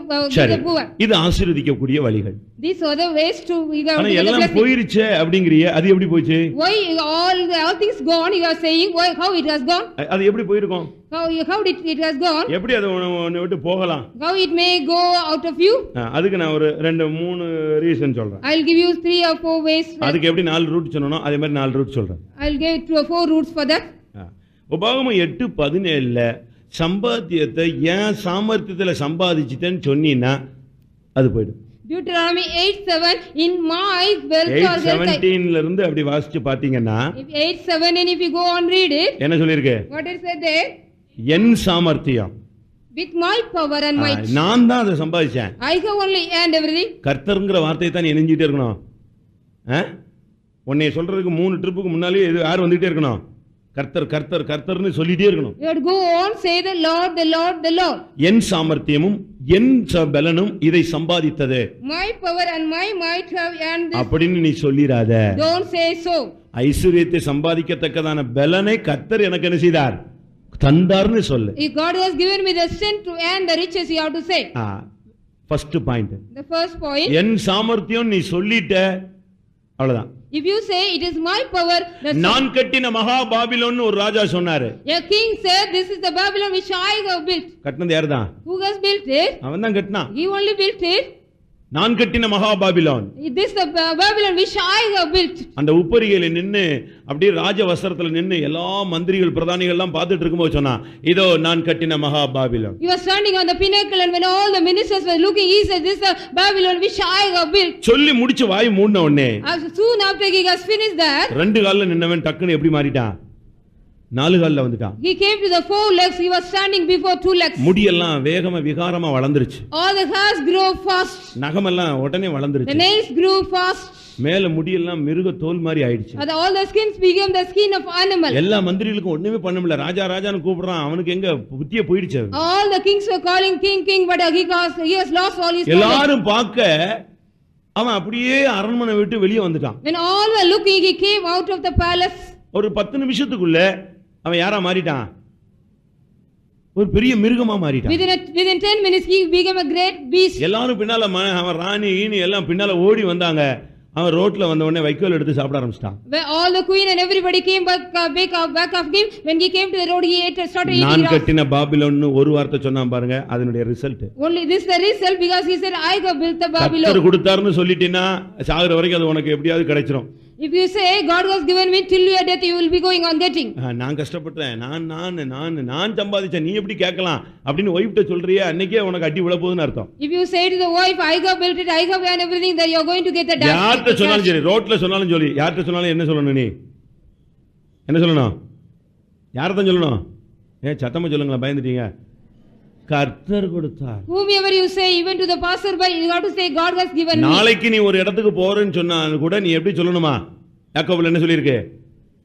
the poor. இது ஆசீர்வதிக்கக்கூடிய வழிகள். These are the ways to ஆனா எல்லாம் போயிருச்சே அப்படிங்கறியே, அது எப்படி போச்சு? Why all things gone, you are saying, why, how it has gone? அது எப்படி போயிருக்கும்? How it has gone? எப்படி அது உன்னை விட்டு போகலாம்? How it may go out of you? அதுக்கு நான் ஒரு 2-3 ரீசன் சொல்றேன். I'll give you 3 or 4 ways. அதுக்கு எப்படி 4 ரூட் சொன்னனோ அதே மாதிரி 4 ரூட் சொல்றேன். I'll give 2 or 4 routes for that. உபாகமம் 8:17 சம்பாத்தியத்தை ஏன் சாமர்த்தியத்துல சம்பாதிச்சிட்டேன்னு சொன்னீன்னா அது போய்டும். Deuteronomy 8:7 in my wealth or 8:17 இருந்து அப்படி வாசிச்சு பாத்தீங்கன்னா 8:7 and if you go on read it, என்ன சொல்லிருக்கு? what is said there? என் சாமர்த்தியம், with my power and might. நான் தான் அதை சம்பாதிச்சேன். I have only earned everything. கர்த்தர்ங்கற வார்த்தையை தான் நீ எண்ணிட்டே இருக்கணும். உன்னை சொல்றதுக்கு 3 ட்ரிப்புக்கு முன்னாலே யார் வந்துட்டே இருக்கணும்? கர்த்தர் கர்த்தர் கர்த்தர்னு சொல்லிட்டே இருக்கணும். You have to go on say the Lord, the Lord, the Lord. என் சாமர்த்தியமும் என் பலனும் இதை சம்பாதித்தது. My power and my might have earned this. அப்படினு நீ சொல்லிராத. Don't say so. ஐஸ்வரியத்தை சம்பாதிக்கத்தக்கதான பலனை கர்த்தர் எனக்கு என்ன செய்தார்? தந்தார்னு சொல்லு. If God has given me the strength to earn the riches, you have to say. First point. The first point. என் சாமர்த்தியம் நீ சொல்லிட்ட, அவ்வளவுதான். If you say it is my power, நான் கட்டின மகா பாபிலோன் ஒரு ராஜா சொன்னாரு. A king said this is the Babylon which I have built. கட்டினது யார்தான்? Who has built it? அவன் தான் கட்டினான். He only built it. நான் கட்டின மகா Babylon. This the Babylon which I have built. அந்த உப்பரிகையில நின்னு அப்படியே ராஜ வஸ்திரத்துல நின்னு எல்லா மந்திரிகள் பிரதானிகள் எல்லாம் பார்த்துட்டு இருக்கும்போது சொன்னா, இதோ நான் கட்டின மகா Babylon. He was standing on the pinnacle and when all the ministers were looking, he said this is the Babylon which I have built. சொல்லி முடிச்சு வாய் மூடின உடனே Soon after he has finished that, 2 கால்ல நின்னவன் டக்குன்னு எப்படி மாறிட்டான்? 4 கால்ல வந்துட்டான். he came to the 4 legs. He was standing before 2 legs. முடியெல்லாம் வேகமா விகாரமா வளர்ந்துருச்சு. All the hairs grew fast. நகமெல்லாம் உடனே The வளர்ந்துருச்சு. nails grew fast. மேல முடியெல்லாம் மிருக தோல் மாதிரி ஆயிடுச்சு. And all the skins became the skin of animal. எல்லா மந்திரிகளுக்கும் ஒண்ணுமே பண்ண முடியல. ராஜா ராஜான்னு கூப்பிடுறான், அவனுக்கு எங்க புத்தியே போயிடுச்சு. All the kings were calling king king, but he has lost all his knowledge. எல்லாரும் பார்க்க அவன் அப்படியே அரண்மனை விட்டு வெளியே வந்துட்டான். When all were looking, he came out of the palace. ஒரு 10 நிமிஷத்துக்குள்ள அவன் யாரா மாறிட்டான்? ஒரு பெரிய மிருகமா மாறிட்டான். Within 10 minutes he became a great beast. எல்லாரும் பின்னால அவன் ராணி ஈனி எல்லாம் பின்னால ஓடி வந்தாங்க. அவன் ரோட்ல வந்த உடனே வைக்கோல் எடுத்து சாப்பிட ஆரம்பிச்சிட்டான். Where all the queen and everybody came back of him. When he came to the road, he ate and started eating. நான் கட்டின பாபிலோன்னு ஒரு வார்த்தை சொன்னான் பாருங்க, அதனுடைய result. Only this the result because he said I have built the Babylon. கர்த்தர் கொடுத்தாருன்னு சொல்லிட்டீனா சாகுற வரைக்கும் அது உனக்கு எப்படியாவது கிடைச்சிரும். If you say God has given me till your death, you will be going on getting. நான் கஷ்டப்பட்டேன், நான் சம்பாதிச்சேன், நீ எப்படி கேட்கலாம் அப்படின்னு ஒய்ஃப்ட்ட சொல்றியே, அன்னைக்கே உனக்கு அடி விழ போகுதுன்னு அர்த்தம். If you say to the wife I have built it, I have done everything, then you are going to get the dash. யார்ட்ட சொன்னாலும் சரி, ரோட்ல சொன்னாலும் சொல்லி, யார்ட்ட சொன்னாலும் என்ன சொல்லணும்? நீ என்ன சொல்லணும்? யார்தான் சொல்லணும்? சத்தமா சொல்லுங்களா, பயந்துட்டீங்க. கர்த்தர் கொடுத்தார். Whomever you say, even to the passerby, you have to say God has given me. நாளைக்கு நீ ஒரு இடத்துக்கு போறேன்னு சொன்னா கூட நீ எப்படி சொல்லணுமா? யாக்கோபுல என்ன சொல்லிருக்கு?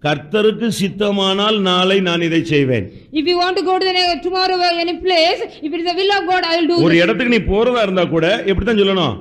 கர்த்தருக்கு சித்தமானால் நாளை நான் இதை செய்வேன். If you want to go to tomorrow any place, if it is the will of God, I will do. ஒரு இடத்துக்கு நீ போறதா இருந்தா கூட எப்படி தான் சொல்லணும்?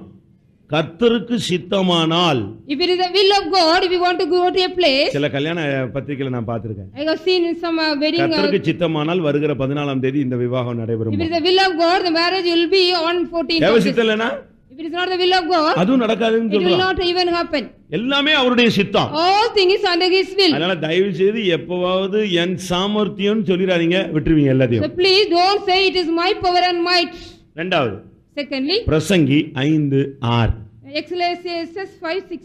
கர்த்தருக்கு சித்தமானால். If it is the will of God, if you want to go to a place, சில கல்யாண பத்திரிக்கையில நான் பார்த்திருக்கேன். I have seen in some wedding. கர்த்தருக்கு சித்தமானால் வருகிற 14ஆம் தேதி இந்த விவாகம் நடைபெறும். If it is the will of God, the marriage will be on 14th. தேவ சித்தம் இல்லனா? If it is not the will of God, அதுவும் நடக்காதுன்னு it will சொல்றான். not even happen. எல்லாமே அவருடைய சித்தம். All things is under his will. அதனால தயவு செய்து எப்பவாவது என் சாமர்த்தியம்னு சொல்லிராதீங்க, விட்டுருவீங்க So எல்லாத்தையும். please don't say it is my power and might. இரண்டாவது Secondly, பிரசங்கி 5:6. Ecclesiastes 5:6.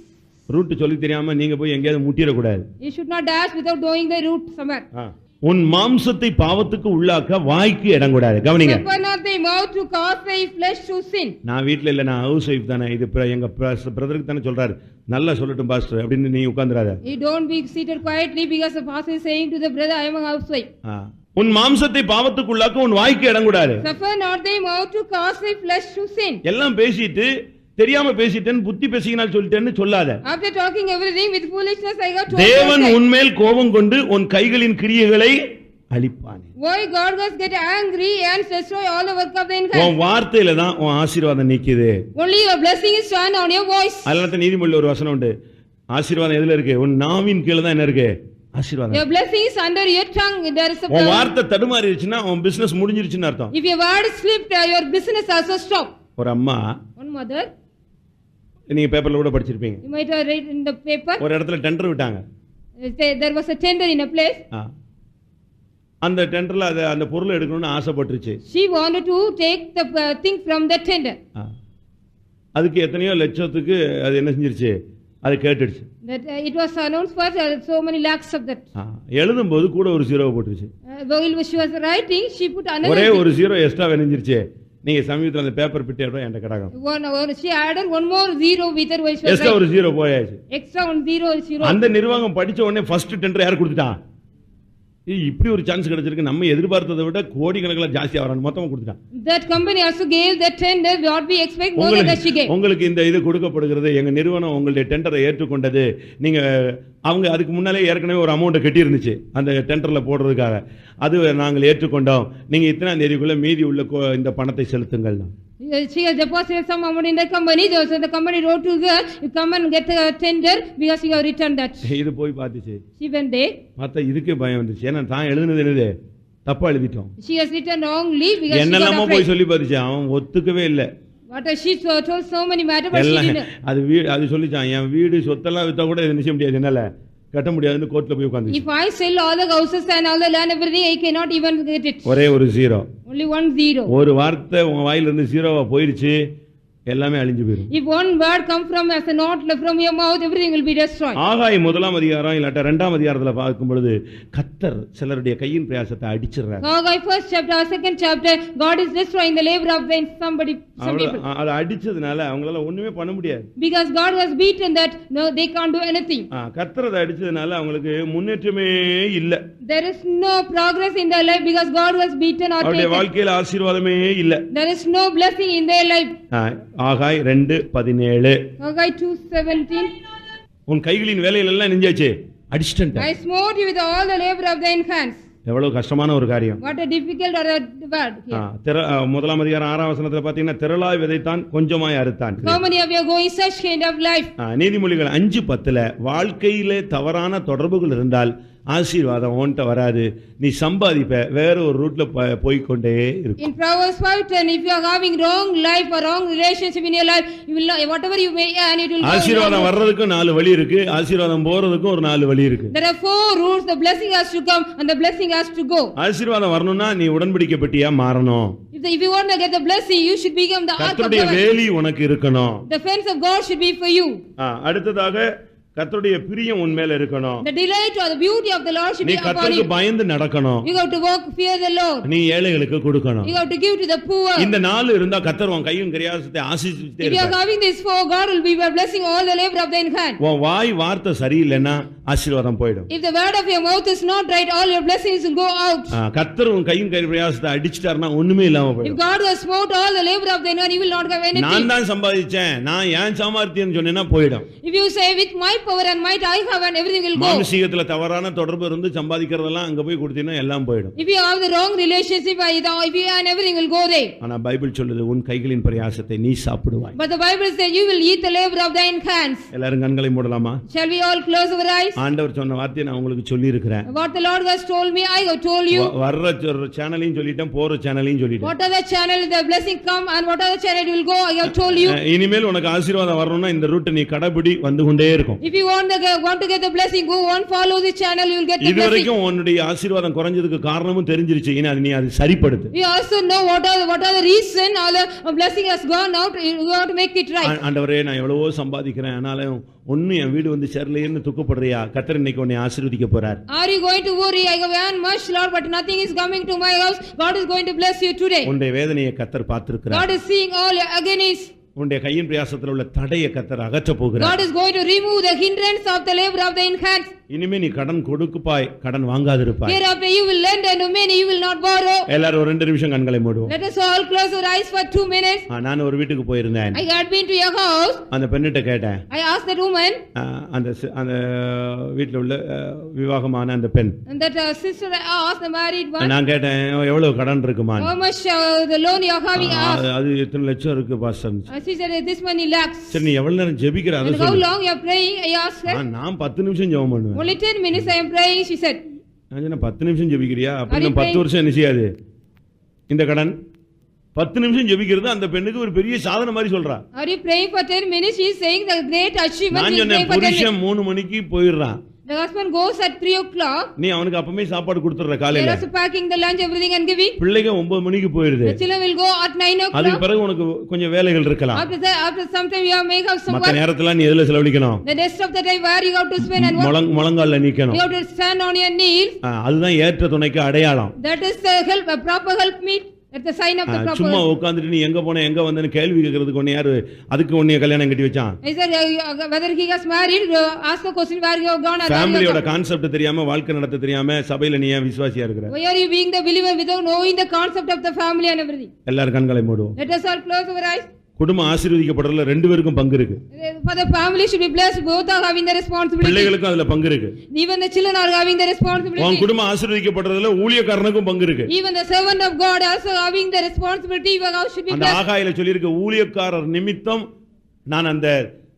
ரூட் சொல்லி தெரியாம நீங்க போய் எங்கேயாவது முட்டிடக்கூடாது. You should not dash without knowing the route somewhere. உன் மாம்சத்தை பாவத்துக்கு உள்ளாக்க வாய்க்கு இடம் கூடாது. கவனிங்க. Suffer not thy mouth to cause thy flesh to sin. நான் வீட்ல இல்ல, நான் ஹவுஸ் ஒய்ஃப் தானே. இது எங்க பிரதருக்கு தானே சொல்றாரு. நல்லா சொல்லட்டும் பாஸ்டர் அப்படின்னு நீ உட்கார்ந்துறாத. You don't be seated quietly because the pastor is saying to the brother, I am a housewife. உன் மாம்சத்தை பாவத்துக்கு உள்ளாக்க உன் வாய்க்கு இடம் கூடாது. Suffer not thy mouth to cause thy flesh to sin. எல்லாம் பேசிட்டு தெரியாம பேசிட்டேன், புத்தி பேசினால் சொல்லிட்டேன்னு சொல்லாத. After talking everything with foolishness I got told. தேவன் உன்மேல் கோபம் கொண்டு உன் கைகளின் கிரியைகளை அழிப்பான். Why God was get angry and destroy all the work of the hands? உன் வார்த்தையில தான் உன் ஆசீர்வாதம் நிக்குது. Only your blessing is shown on your voice. அதனால நீதிமொழியில ஒரு வசனம் உண்டு. ஆசீர்வாதம் எதுல இருக்கு? உன் நாவின் கீழ தான் என்ன இருக்கு? ஆசீர்வாதம். Your blessing is under your tongue. There is a உன் வார்த்தை தடுமாறிடுச்சுன்னா உன் பிசினஸ் முடிஞ்சிருச்சுன்னு அர்த்தம். If your word slipped, your business also stopped. ஒரு அம்மா, One mother, நீங்க பேப்பர்ல கூட படிச்சிருப்பீங்க. you might have read in the paper. ஒரு இடத்துல டெண்டர் விட்டாங்க. There was a tender in a place. அந்த டெண்டர்ல அந்த பொருளை எடுக்கணும்னு ஆசைப்பட்டுருச்சு. She wanted to take the thing from the tender. அதுக்கு எத்தனையோ லட்சத்துக்கு அது என்ன செஞ்சிருச்சு? அது கேட்டுடுச்சு. That it was announced for so many lakhs of that. எழுதும்போது கூட ஒரு ஜீரோ போட்டுருச்சு. While she was writing, she put another. ஒரே ஒரு ஜீரோ எக்ஸ்ட்ரா வெனிஞ்சிருச்சு. நீங்க சமீபத்துல அந்த பேப்பர் பிட்டே என்கிட்ட கடகம். She added one more zero with her while she was extra ஒரு ஜீரோ போயாச்சு. Extra one zero. அந்த நிர்வாகம் படிச்ச உடனே ஃபர்ஸ்ட் டெண்டர் யார் கொடுத்துட்டான்? இப்படி ஒரு சான்ஸ் கிடைச்சிருக்கு, நம்ம எதிர்பார்த்ததை விட கோடிக்கணக்கில் ஜாஸ்தியா வரான்னு மொத்தமா கொடுத்துட்டான். That company also gave the tender what we expect more than that she gave. உங்களுக்கு இந்த இது கொடுக்கப்படுகிறது, எங்க நிறுவனம் உங்களுடைய டெண்டரை ஏற்றுக்கொண்டது. நீங்க அவங்க அதுக்கு முன்னாலே ஏற்கனவே ஒரு அமௌண்ட் கட்டி இருந்துச்சு அந்த டெண்டர்ல போடுறதுக்காக. அது நாங்கள் ஏற்றுக்கொண்டோம். நீங்க இத்தனை தேதிக்குள்ள மீதி உள்ள இந்த பணத்தை செலுத்துங்கள். She has deposited some amount in the company. So the company wrote to her, you come and get a tender because you have returned that. இது போய் பார்த்துச்சு. She went there. பார்த்தா இதுக்கே பயம் வந்துச்சு. ஏன்னா தான் எழுதுனது என்னது தப்பா எழுதிட்டோம். She has written wrongly because என்னெல்லாமோ போய் சொல்லி பார்த்துச்சு. அவன் ஒத்துக்கவே இல்லை. What she told so many matter but she didn't. அது சொல்லிச்சான், என் வீடு சொத்தெல்லாம் வித்தா கூட இது நிச்சயம் முடியாது, என்னால கட்ட முடியாதுன்னு கோர்ட்ல போய் உட்கார்ந்து. If I sell all the houses and all the land everything, I cannot even get it. ஒரே ஒரு ஜீரோ. Only one zero. ஒரு வார்த்தை உங்க வாயில இருந்து ஜீரோவா போயிடுச்சு, எல்லாமே அழிஞ்சு போயிடும். If one word come from as a note from your mouth, everything will be destroyed. ஆகாய் 1ஆம் அதிகாரம் இல்லாட்ட 2ஆம் அதிகாரத்துல பார்க்கும் பொழுது கர்த்தர் சிலருடைய கையின் பிரயாசத்தை அடிச்சிடுறார். Haggai 1st chapter, 2nd chapter, God is destroying the labor of some people. அதை அடிச்சதுனால அவங்களால ஒண்ணுமே பண்ண முடியாது. Because God has beaten that, no, they can't do anything. கர்த்தர் அதை அடிச்சதுனால அவங்களுக்கு முன்னேற்றமே இல்ல. There is no progress in their life because God has beaten or taken. அவருடைய வாழ்க்கையில ஆசீர்வாதமே இல்ல. There is no blessing in their life. ஆகாய் 2:17. Haggai 2:17. உன் கைகளின் வேலையில எல்லாம் நெஞ்சாச்சு அடிச்சிட்டேன். I smote you with all the labor of thine hands. எவ்வளவு கஷ்டமான ஒரு காரியம். What a difficult or a word here. 1ஆம் அதிகாரம் 6ஆம் வசனத்துல பாத்தீங்கன்னா திரளாய் விதைத்தான் கொஞ்சமாய் அறுத்தான். How many of you are going such kind of life? நீதிமொழிகள் 5:10 வாழ்க்கையிலே தவறான தொடர்புகள் இருந்தால் ஆசீர்வாதம் உன்கிட்ட வராது, நீ சம்பாதிப்ப வேற ஒரு ரூட்ல போய் கொண்டே இருக்கும். In Proverbs 5:10, if you are having wrong life or wrong relationship in your life, you will not, whatever you may and it will go. ஆசீர்வாதம் வர்றதுக்கு 4 வழி இருக்கு, ஆசீர்வாதம் போறதுக்கு ஒரு 4 வழி இருக்கு. There are 4 routes. The blessing has to come and the blessing has to go. ஆசீர்வாதம் வரணும்னா நீ உடன்படிக்கை பெட்டியா மாறணும். If you want to get the blessing, you should become the ark of கர்த்தருடைய வேலி உனக்கு இருக்கணும். The fence of God should be for you. அடுத்ததாக கர்த்தருடைய பிரியம் உன் மேல இருக்கணும். The delight or the beauty of the Lord should be upon you. நீ கர்த்தருக்கு பயந்து நடக்கணும். You have to walk fear the Lord. நீ ஏழைகளுக்கு கொடுக்கணும். You have to give to the poor. இந்த 4 இருந்தா கர்த்தர் உன் கையின் கிரியாசத்தை ஆசீர்வதிச்சிட்டே இருப்பார். If you are having this 4, God will be blessing all the labor of thine hand. உன் வாய் வார்த்தை சரியில்லைன்னா ஆசீர்வாதம் போய்டும். If the word of your mouth is not right, all your blessings will go out. கர்த்தர் உன் கையின் கிரியாசத்தை அடிச்சிட்டார்னா ஒண்ணுமே இல்லாம போய்டும். If God has smote all the labor of thine hand, you will not have anything. நான் தான் சம்பாதிச்சேன், நான் ஏன் சாமர்த்தியம் சொன்னேன்னா போய்டும். If you say with my power and might I have and everything will go. மானுஷிகத்துல தவறான தொடர்பு இருந்து சம்பாதிக்கிறதெல்லாம் அங்க போய் கொடுத்தீங்கன்னா எல்லாம் போய்டும். If you have the wrong relationship, if you and everything will go there. ஆனா பைபிள் சொல்லுது உன் கைகளின் பிரயாசத்தை நீ சாப்பிடுவாய். But the Bible says you will eat the labor of thine hands. எல்லாரும் கண்களை மூடலாமா? Shall we all close our eyes? ஆண்டவர் சொன்ன வார்த்தையை நான் உங்களுக்கு சொல்லி இருக்கிறேன். What the Lord has told me, I have told you. வர்ற சேனலையும் சொல்லிட்டேன், போற சேனலையும் சொல்லிட்டேன். What are the channel the blessing come and what are the channel will go, I have told you. இனிமேல் உனக்கு ஆசீர்வாதம் வரணும்னா இந்த ரூட் நீ கடைபிடி, வந்து கொண்டே இருக்கும். If you want to get the blessing, go on follow the channel, you will get the blessing. இதுவரைக்கும் உன்னுடைய ஆசீர்வாதம் குறைஞ்சதுக்கு காரணமும் தெரிஞ்சிருச்சு. இனி அது நீ அது சரிப்படுத்து. You also know what are the reason all the blessing has gone out, you have to make it right. ஆண்டவரே நான் எவ்வளவோ சம்பாதிக்கிறேன், ஆனாலும் ஒன்னும் என் வீடு வந்து சேரலையேன்னு துக்கப்படுறியா? கர்த்தர் இன்னைக்கு உன்னை ஆசீர்வதிக்க போறார். Are you going to worry? I have earned much, Lord, but nothing is coming to my house. God is going to bless you today. உன்னுடைய வேதனையை கர்த்தர் பார்த்திருக்கிறார். God is seeing all your agonies. உன்னுடைய கையின் பிரயாசத்தில் உள்ள தடையை கர்த்தர் அகற்ற போகிறார். God is going to remove the hindrance of the labor of the hands. இனிமே நீ கடன் கொடுக்குப்பாய், கடன் வாங்காதிருப்பாய். Hereafter you will lend and many you will not borrow. எல்லாரும் ஒரு 2 நிமிஷம் கண்களை மூடுவோம். Let us all close our eyes for 2 minutes. நான் ஒரு வீட்டுக்கு போயிருந்தேன். I had been to your house. அந்த பெண்ணிட்ட கேட்டேன். I asked that woman. அந்த வீட்ல உள்ள விவாகமான அந்த பெண். And that sister asked the married one. நான் கேட்டேன் எவ்வளவு கடன் இருக்குமா? How much the loan you are having? அது எத்தனை லட்சம் இருக்கு pastor? She said this many lakhs. சரி நீ எவ்வளவு நேரம் ஜெபிக்கிற அத சொல்லு. How long you are praying? I asked her. நான் 10 நிமிஷம் ஜெபம் பண்ணுவேன். Only 10 minutes I am praying, she said. நான் சொன்னேன் 10 நிமிஷம் ஜெபிக்கிறியா? அப்ப இன்னும் 10 வருஷம் என்ன செய்யாது இந்த கடன்? 10 நிமிஷம் ஜெபிக்கிறது அந்த பெண்ணுக்கு ஒரு பெரிய சாதனை மாதிரி சொல்றா. Are you praying for 10 minutes? She is saying the great achievement. நான் சொன்னேன் புருஷன் 3 மணிக்கு போயிடுறான். The husband goes at 3 o'clock. நீ அவனுக்கு அப்பமே சாப்பாடு கொடுத்துற காலையில. They are packing the lunch everything and giving. பிள்ளைங்க 9 மணிக்கு போயிடுது. The children will go at 9 o'clock. அதுக்கு பிறகு உனக்கு கொஞ்சம் வேலைகள் இருக்கலாம். After some time you may have some work. மத்த நேரத்துல நீ எதுல செலவழிக்கணும்? The rest of the time where you have to spend and work. முழங்கால்ல நிக்கணும். You have to stand on your knees. அதுதான் ஏற்ற துணைக்கு அடையாளம். That is the help, a proper help meet. At the sign of the proper. சும்மா உட்கார்ந்துட்டு நீ எங்க போன எங்க வந்தேன்னு கேள்வி கேக்குறதுக்கு ஒண்ணே யாரு அதுக்கு ஒண்ணே கல்யாணம் கட்டி வச்சான்? Is that whether he has married, ask the question where you have gone or ஃபேமிலியோட கான்செப்ட் தெரியாம வாழ்க்கை நடத்த தெரியாம சபையில நீ ஏன் விசுவாசியா இருக்கற? Why are you being the believer without knowing the concept of the family and everything? எல்லாரும் கண்களை மூடுவோம். Let us all close our eyes. குடும்பம் ஆசீர்வதிக்கப்படுறதுல 2 பேருக்கும் பங்கு இருக்கு. For the family should be blessed, both are having the responsibility. பிள்ளைகளுக்கும் அதுல பங்கு இருக்கு. Even the children are having the responsibility. உன் குடும்பம் ஆசீர்வதிக்கப்படுறதுல ஊழியக்காரனுக்கும் பங்கு இருக்கு. Even the servant of God also having the responsibility, your house should be blessed. அந்த ஆகாயில சொல்லி இருக்க ஊழியக்காரர் நிமித்தம் நான் அந்த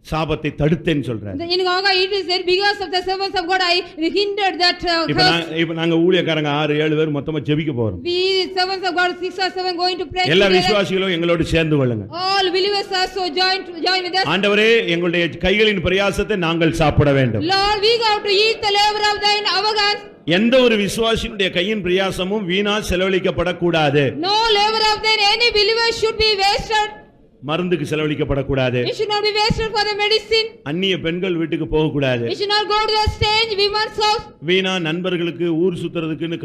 சாபத்தை தடுத்தேன்னு சொல்றாரு. In Hagai it is said because of the servants of God I hindered that curse. இப்ப நாங்க ஊழியக்காரங்க 6-7 பேர் மொத்தமா ஜெபிக்க போறோம். We servants of God 6 or 7 going to pray. எல்லா விசுவாசிகளும் எங்களோடு சேர்ந்து கொள்ளுங்க. All believers also join with us. ஆண்டவரே எங்களுடைய கைகளின் பிரயாசத்தை நாங்கள் சாப்பிட வேண்டும். Lord, we have to eat the labor of thine our hands. எந்த ஒரு விசுவாசியுடைய கையின் பிரயாசமும் வீணா செலவழிக்கப்படக்கூடாது. No labor of thine any believer should be wasted. மருந்துக்கு செலவழிக்கப்படக்கூடாது. It should not be wasted for the medicine. அந்நிய பெண்கள் வீட்டுக்கு போக கூடாது. It should not go to the strange women's house. வீணா நண்பர்களுக்கு ஊர் சுத்துறதுக்குன்னு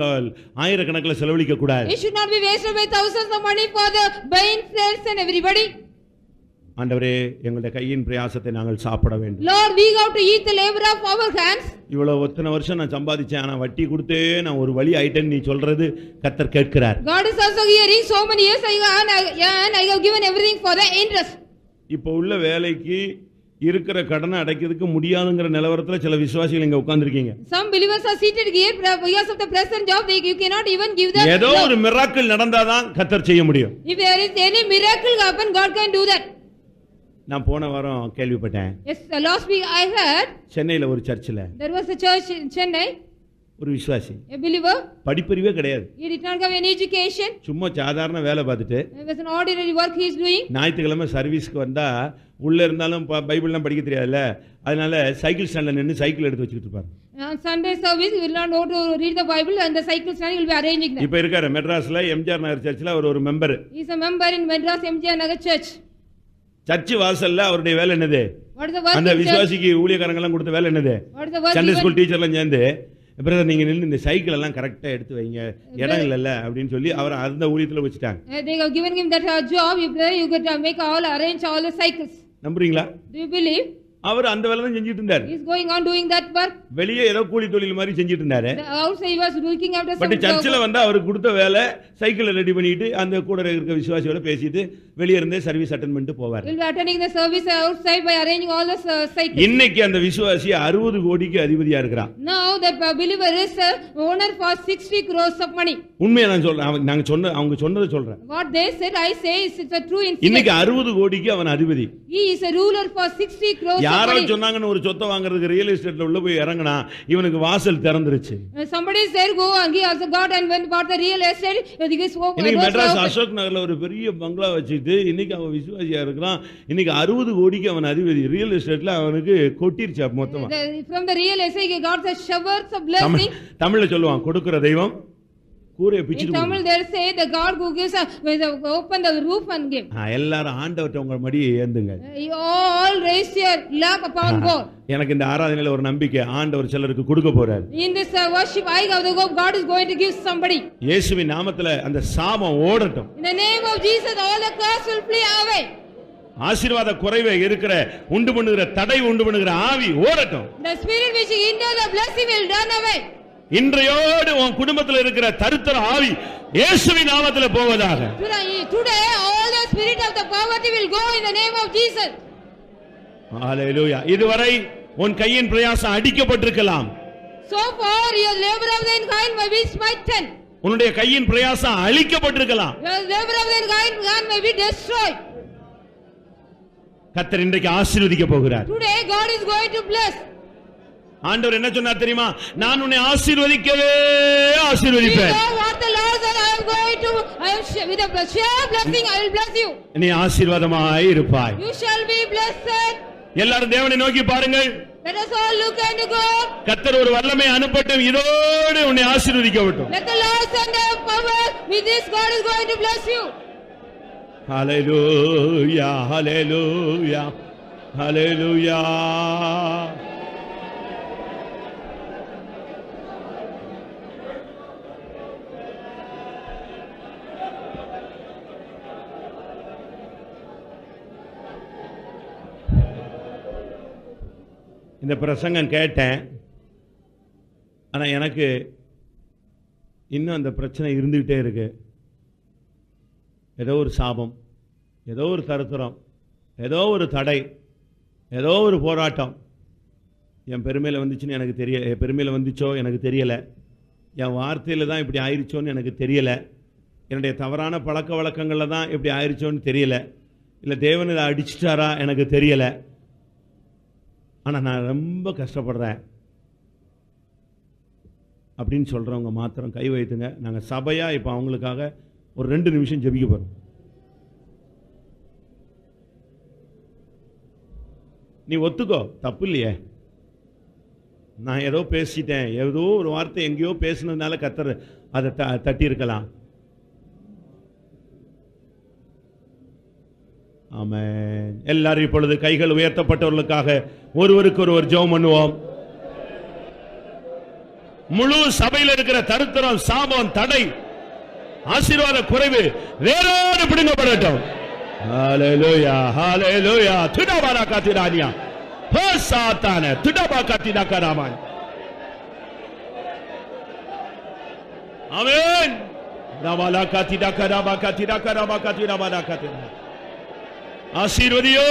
ஆயிரக்கணக்கில் செலவழிக்க கூடாது. It should not be wasted by thousands of money for the buying friends and everybody. ஆண்டவரே எங்களுடைய கையின் பிரயாசத்தை நாங்கள் சாப்பிட வேண்டும். Lord, we have to eat the labor of our hands. இவ்வளவு ஒத்தனை வருஷம் நான் சம்பாதிச்சேன், ஆனா வட்டி கொடுத்தே நான் ஒரு வழி ஆயிட்டேன்னு நீ சொல்றது கர்த்தர் கேட்கிறார். God is also hearing so many years I have given everything for the interest. இப்போ உள்ள வேலைக்கு இருக்கிற கடனை அடைக்கிறதுக்கு முடியாதுங்கிற நிலவரத்துல சில விசுவாசிகள் இங்க உட்கார்ந்திருக்கீங்க. Some believers are seated here because of the present job you cannot even give them. ஏதோ ஒரு மிராக்கிள் நடந்தாதான் கர்த்தர் செய்ய முடியும். If there is any miracle happen, God can do that. நான் போன வாரம் கேள்விப்பட்டேன். Yes, last week I heard. சென்னையில ஒரு சர்ச்சில். There was a church in Chennai. ஒரு விசுவாசி. A believer. படிப்பறிவே கிடையாது. He did not have any education. சும்மா சாதாரண வேலை பார்த்துட்டு. It was an ordinary work he is doing. ஞாயிற்றுக்கிழமை சர்வீஸ்க்கு வந்தா உள்ள இருந்தாலும் பைபிள்லாம் படிக்க தெரியாதுல்ல, அதனால சைக்கிள் ஸ்டாண்ட்ல நின்று சைக்கிள் எடுத்து வச்சுக்கிட்டு இருப்பாரு. On Sunday service he will not know to read the Bible and the cycle stand he will be arranging them. இப்போ இருக்காரு மெட்ராஸ்ல எம்ஜிஆர் நகர் சர்ச்சில் அவர் ஒரு member. He is a member in Madras MGR Nagar Church. Church வாசல்ல அவருடைய வேலை என்னது? What is the work? அந்த விசுவாசிக்கு ஊழியக்காரங்க எல்லாம் கொடுத்த வேலை என்னது? What is the work? Sunday school டீச்சர்லாம் சேர்ந்து பிரதர் நீங்க நின்னு இந்த சைக்கிள் எல்லாம் கரெக்ட்டா எடுத்து வைங்க, இடம் இல்லல்ல அப்படினு சொல்லி அவர் அந்த ஊழியத்துல வச்சிட்டாங்க. They have given him that job. You get to make all arrange all the cycles. நம்புறீங்களா? Do you believe? அவர் அந்த வேலை தான் செஞ்சிட்டு இருந்தார். He is going on doing that work. வெளியே ஏதோ கூலி தொழில் மாதிரி செஞ்சிட்டு இருந்தாரு. Outside he was looking after some. But சர்ச்சில் வந்து அவருக்கு கொடுத்த வேலை சைக்கிள் ரெடி பண்ணிட்டு அந்த கூட இருக்க விசுவாசியோட பேசிட்டு வெளியே இருந்தே சர்வீஸ் அட்டெண்ட் பண்ணிட்டு போவார். He will be attending the service outside by arranging all the cycles. இன்னைக்கு அந்த விசுவாசி 60 கோடிக்கு அதிபதியா இருக்கிறான். Now the believer is owner for 60 crores of money. உண்மையா நான் சொல்றேன், அவங்க சொன்னதை சொல்றேன். What they said I say is it's a true incident. இன்னைக்கு 60 கோடிக்கு அவன் அதிபதி. He is a ruler for 60 crores. யாரோ somebody. சொன்னாங்கன்னு ஒரு சொத்தை வாங்குறதுக்கு ரியல் எஸ்டேட்ல உள்ள போய் இறங்கினா இவனுக்கு வாசல் திறந்துருச்சு. Somebody said go and he also got and went bought the real estate. He spoke. இன்னைக்கு மெட்ராஸ் அசோக் நகர்ல ஒரு பெரிய பங்களா வச்சுட்டு இன்னைக்கு அவன் விசுவாசியா இருக்கிறான். இன்னைக்கு 60 கோடிக்கு அவன் அதிபதி. ரியல் எஸ்டேட்ல அவனுக்கு கொட்டிருச்சு மொத்தமா. From the real estate he got the showers of blessing. தமிழ்ல சொல்லுவான் கொடுக்கிற தெய்வம் கூரையை பிச்சிட்டு. In Tamil they say the God who gives open the roof and give. எல்லாரும் ஆண்டவர்ட்ட உங்க மடியை ஏந்துங்க. You all raise your lap upon God. எனக்கு இந்த ஆராதனையில ஒரு நம்பிக்கை ஆண்டவர் சிலருக்கு கொடுக்க போறார். In this worship I have the hope God is going to give somebody. இயேசுவின் நாமத்துல அந்த சாபம் ஓடட்டும். In the name of Jesus all the curse will flee away. ஆசீர்வாத குறைவே இருக்கிற உண்டு பண்ணுகிற தடை உண்டு பண்ணுகிற ஆவி ஓடட்டும். The spirit which hinders the blessing will run away. இன்றையோடு உன் குடும்பத்தில் இருக்கிற தரித்திர ஆவி இயேசுவின் நாமத்தில் போவதாக. Today all the spirit of the poverty will go in the name of Jesus. ஹalleluya. இதுவரை உன் கையின் பிரயாசம் அடிக்கப்பட்டிருக்கலாம். So far your labor of thine hand may be smitten. உன்னுடைய கையின் பிரயாசம் அழிக்கப்பட்டிருக்கலாம். Your labor of thine hand may be destroyed. கர்த்தர் இன்றைக்கு ஆசீர்வதிக்க போகிறார். Today God is going to bless. ஆண்டவர் என்ன சொன்னார் தெரியுமா? நான் உன்னை ஆசீர்வதிக்கவே ஆசீர்வதிப்பேன். What the Lord said, I am going to with a share blessing I will bless you. நீ ஆசீர்வாதமாய் இருப்பாய். You shall be blessed. எல்லாரும் தேவனை நோக்கி பாருங்கள். Let us all look unto God. கர்த்தர் ஒரு வல்லமை அனுப்பட்டும் இதோடு உன்னை ஆசீர்வதிக்கட்டும். Let the Lord send a power. With this God is going to bless you. Hallelujah, hallelujah, hallelujah. இந்த பிரசங்கம் கேட்டேன். ஆனா எனக்கு இன்னும் அந்த பிரச்சனை இருந்துகிட்டே இருக்கு. ஏதோ ஒரு சாபம், ஏதோ ஒரு தரித்திரம், ஏதோ ஒரு தடை, ஏதோ ஒரு போராட்டம் என் பெருமையில் வந்துச்சுன்னு எனக்கு தெரியல. என் பெருமையில் வந்துச்சோ எனக்கு தெரியலை. என் வார்த்தையில் தான் இப்படி ஆயிடுச்சோன்னு எனக்கு தெரியலை. என்னுடைய தவறான பழக்க வழக்கங்களில் தான் இப்படி ஆயிடுச்சோன்னு தெரியலை. இல்லை தேவன் இதை அடிச்சிட்டாரா எனக்கு தெரியலை. ஆனால் நான் ரொம்ப கஷ்டப்படுறேன் அப்படின்னு சொல்கிறவங்க மாத்திரம் கை வைத்துங்க. நாங்கள் சபையாக இப்போ அவங்களுக்காக ஒரு 2 நிமிஷம் ஜெபிக்க போகிறோம். நீ ஒத்துக்கோ, தப்பு இல்லையே. நான் ஏதோ பேசிட்டேன், ஏதோ ஒரு வார்த்தை எங்கேயோ பேசினதுனால கர்த்தர் அதை தட்டி இருக்கலாம். ஆமென். எல்லாரும் இப்பொழுது கைகள் உயர்த்தப்பட்டவர்களுக்காக ஒருவருக்கு ஒருவர் ஜெபம் பண்ணுவோம். முழு சபையில் இருக்கிற தரித்திரம், சாபம், தடை, ஆசீர்வாத குறைவு வேரோடு பிடுங்கப்படட்டும். ஹalleluya, ஹalleluya. துடபாரா காத்திரானியா ஹோ சாத்தானே துடபா காத்திடா கராமான். ஆமென். ரவாலா காத்திடா கராபா காத்திடா கராபா காத்திடா பாரா காத்திடா. ஆசீர்வதியோ.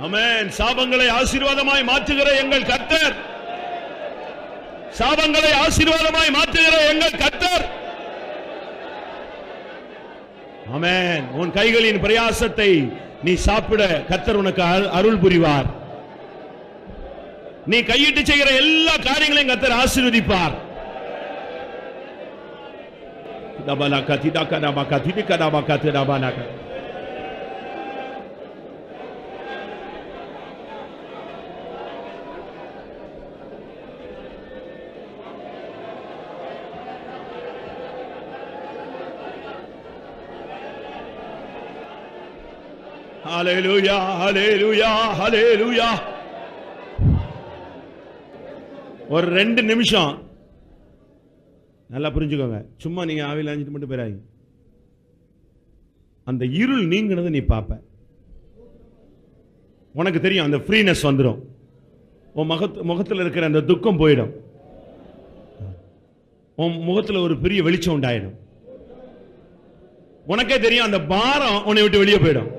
ஆமென். சாபங்களை ஆசீர்வாதமாய் மாற்றுகிற எங்கள் கர்த்தர், சாபங்களை ஆசீர்வாதமாய் மாற்றுகிற எங்கள் கர்த்தர். ஆமென். உன் கைகளின் பிரயாசத்தை நீ சாப்பிட கர்த்தர் உனக்கு அருள் புரிவார். நீ கையிட்டு செய்கிற எல்லா காரியங்களையும் கர்த்தர் ஆசீர்வதிப்பார். Hallelujah, hallelujah, hallelujah. ஒரு 2 நிமிஷம் நல்லா புரிஞ்சுக்கோங்க. சும்மா நீங்க ஆவில அஞ்சிட்டு மட்டும் போயிடாதீங்க. அந்த இருள் நீங்கினது நீ பாப்ப. உனக்கு தெரியும் அந்த ஃப்ரீனஸ் வந்துடும். உன் முகத்தில் இருக்கிற அந்த துக்கம் போயிடும். உன் முகத்தில் ஒரு பெரிய வெளிச்சம் உண்டாயிடும். உனக்கே தெரியும் அந்த பாரம் உன்னை விட்டு வெளியே போயிடும்.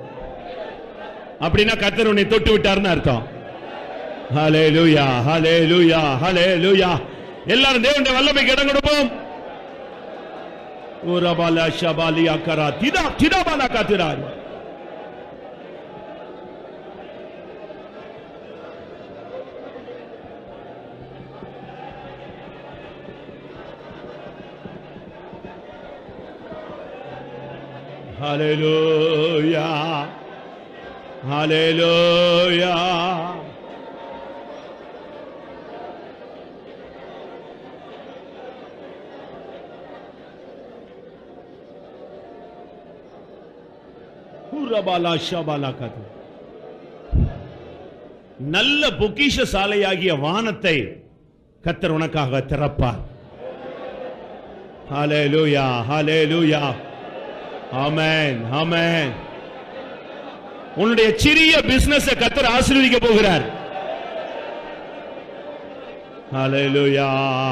அப்படின்னா கர்த்தர் உன்னை தொட்டு விட்டார்னு அர்த்தம். ஹalleluya, ஹalleluya, ஹalleluya. எல்லாரும் தேவனுடைய வல்லமைக்கு இடம் கொடுப்போம். ஓரபாலா ஷபாலியா கரா திடா திடாபாலா காத்திரார். ஹalleluya ஹalleluya. நல்ல பொக்கிஷ சாலையாகிய வானத்தை கர்த்தர் உனக்காக திறப்பார். ஹalleluya ஹalleluya. ஆமென் ஆமென். உன்னுடைய சிறிய பிசினஸ் கர்த்தர் ஆசீர்வதிக்க போகிறார். ஹalleluya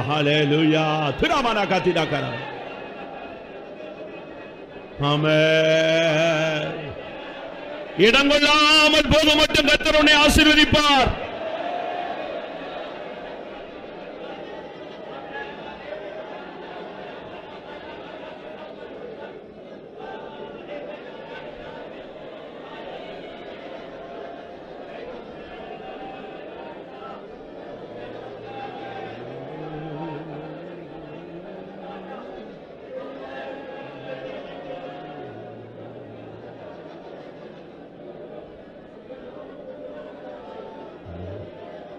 ஹalleluya. துராமனா காத்திடாக்கற. ஆமென். இடங்கொள்ளாமல் போக மட்டும் கர்த்தர் உன்னை ஆசீர்வதிப்பார்.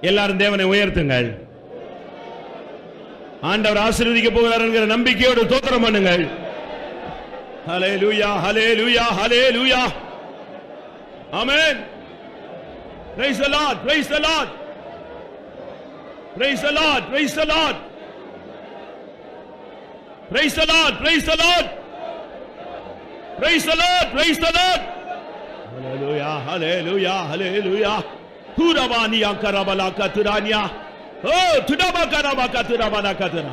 எல்லாரும் தேவனை உயர்த்துங்கள். ஆண்டவர் ஆசீர்வதிக்க போகிறார் என்கிற நம்பிக்கையோடு ஸ்தோத்திரம் பண்ணுங்கள். ஹalleluya ஹalleluya ஹalleluya. ஆமென். Praise the Lord, praise the Lord. Praise the Lord, praise the Lord. Praise the Lord, praise the Lord. Praise the Lord, praise the Lord. Hallelujah hallelujah hallelujah. Turabaniya karabala katurania. Oh, tudaba karaba katurabana katuna.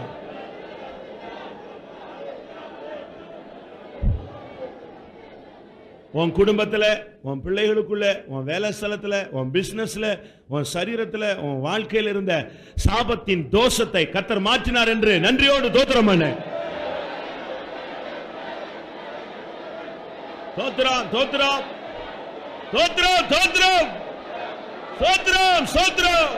உன் குடும்பத்தில், உன் பிள்ளைகளுக்குள்ள, உன் வேலை ஸ்தலத்தில், உன் பிசினஸ்ல, உன் சரீரத்தில், உன் வாழ்க்கையில் இருந்த சாபத்தின் தோஷத்தை கர்த்தர் மாற்றினார் என்று நன்றியோடு ஸ்தோத்திரம் பண்ணு. ஸ்தோத்திரம் ஸ்தோத்திரம் ஸ்தோத்திரம் ஸ்தோத்திரம் ஸ்தோத்திரம் ஸ்தோத்திரம்.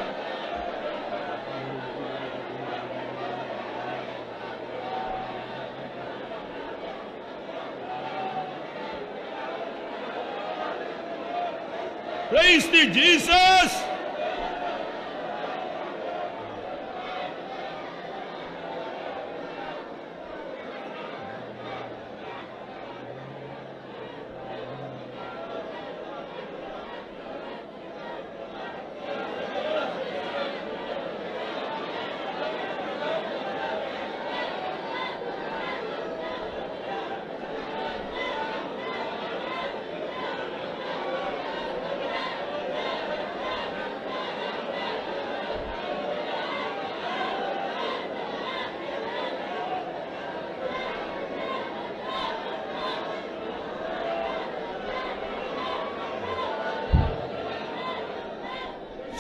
Praise thee, Jesus.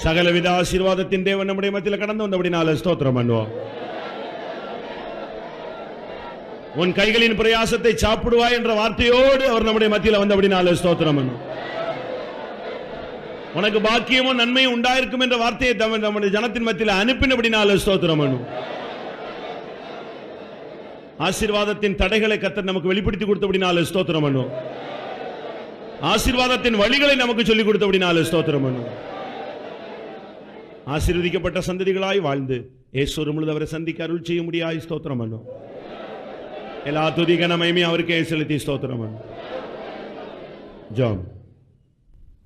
சகலவித ஆசீர்வாதத்தின் தேவன் நம்முடைய மத்தியில் கடந்து வந்தபடினால ஸ்தோத்திரம் பண்ணுவோம். உன் கைகளின் பிரயாசத்தை சாப்பிடுவாய் என்ற வார்த்தையோடு அவர் நம்முடைய மத்தியில் வந்தபடினால ஸ்தோத்திரம் பண்ணுவோம். உனக்கு பாக்கியமும் நன்மையும் உண்டாயிருக்கும் என்ற வார்த்தையை நம்முடைய ஜனத்தின் மத்தியில் அனுப்பினபடினால ஸ்தோத்திரம் பண்ணுவோம். ஆசீர்வாதத்தின் தடைகளை கர்த்தர் நமக்கு வெளிப்படுத்தி கொடுத்தபடினால ஸ்தோத்திரம் பண்ணுவோம். ஆசீர்வாதத்தின் வழிகளை நமக்கு சொல்லிக் கொடுத்தபடினால ஸ்தோத்திரம் பண்ணுவோம். ஆசீர்வதிக்கப்பட்ட சந்ததிகளாய் வாழ்ந்து இயேசு முழுது அவரை சந்திக்க அருள் செய்ய முடியாய் ஸ்தோத்திரம் பண்ணும். எல்லா துதி கனமகிமை அவருக்கே செலுத்தி ஸ்தோத்திரம் பண்ணும். ஜெபம்.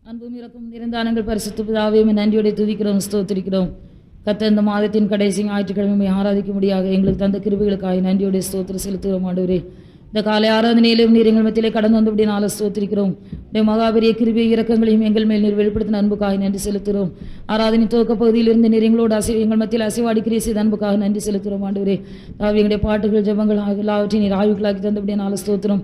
அன்பும் இரக்கமும் நிறைந்த நாங்கள் பரிசுத்த பிதாவே நன்றியோடு துதிக்கிறோம் ஸ்தோத்திரிக்கிறோம். கர்த்தர் இந்த மாதத்தின் கடைசி ஞாயிற்றுக்கிழமை ஆராதிக்க முடியாக எங்களுக்கு தந்த கிருபைகளுக்காக நன்றியோடு ஸ்தோத்திரம் செலுத்துகிறோம். ஆண்டவரே, இந்த காலை ஆராதனையிலும் நீர் எங்கள் மத்தியிலே கடந்து வந்தபடினால ஸ்தோத்திரிக்கிறோம். மகாபெரிய கிருபை இரக்கங்களையும் எங்கள் மேல் நீர் வெளிப்படுத்தின அன்புக்காக நன்றி செலுத்துகிறோம். ஆராதனை துவக்க பகுதியிலிருந்து நீர் எங்களோடு எங்கள் மத்தியில் அசைவாடி கிரியை செய்த அன்புக்காக நன்றி செலுத்துகிறோம். ஆண்டவரே, எங்களுடைய பாட்டுகள் ஜெபங்கள் எல்லாவற்றையும் நீர் ஆய்வுகளாக்கி தந்தபடினால ஸ்தோத்திரம்.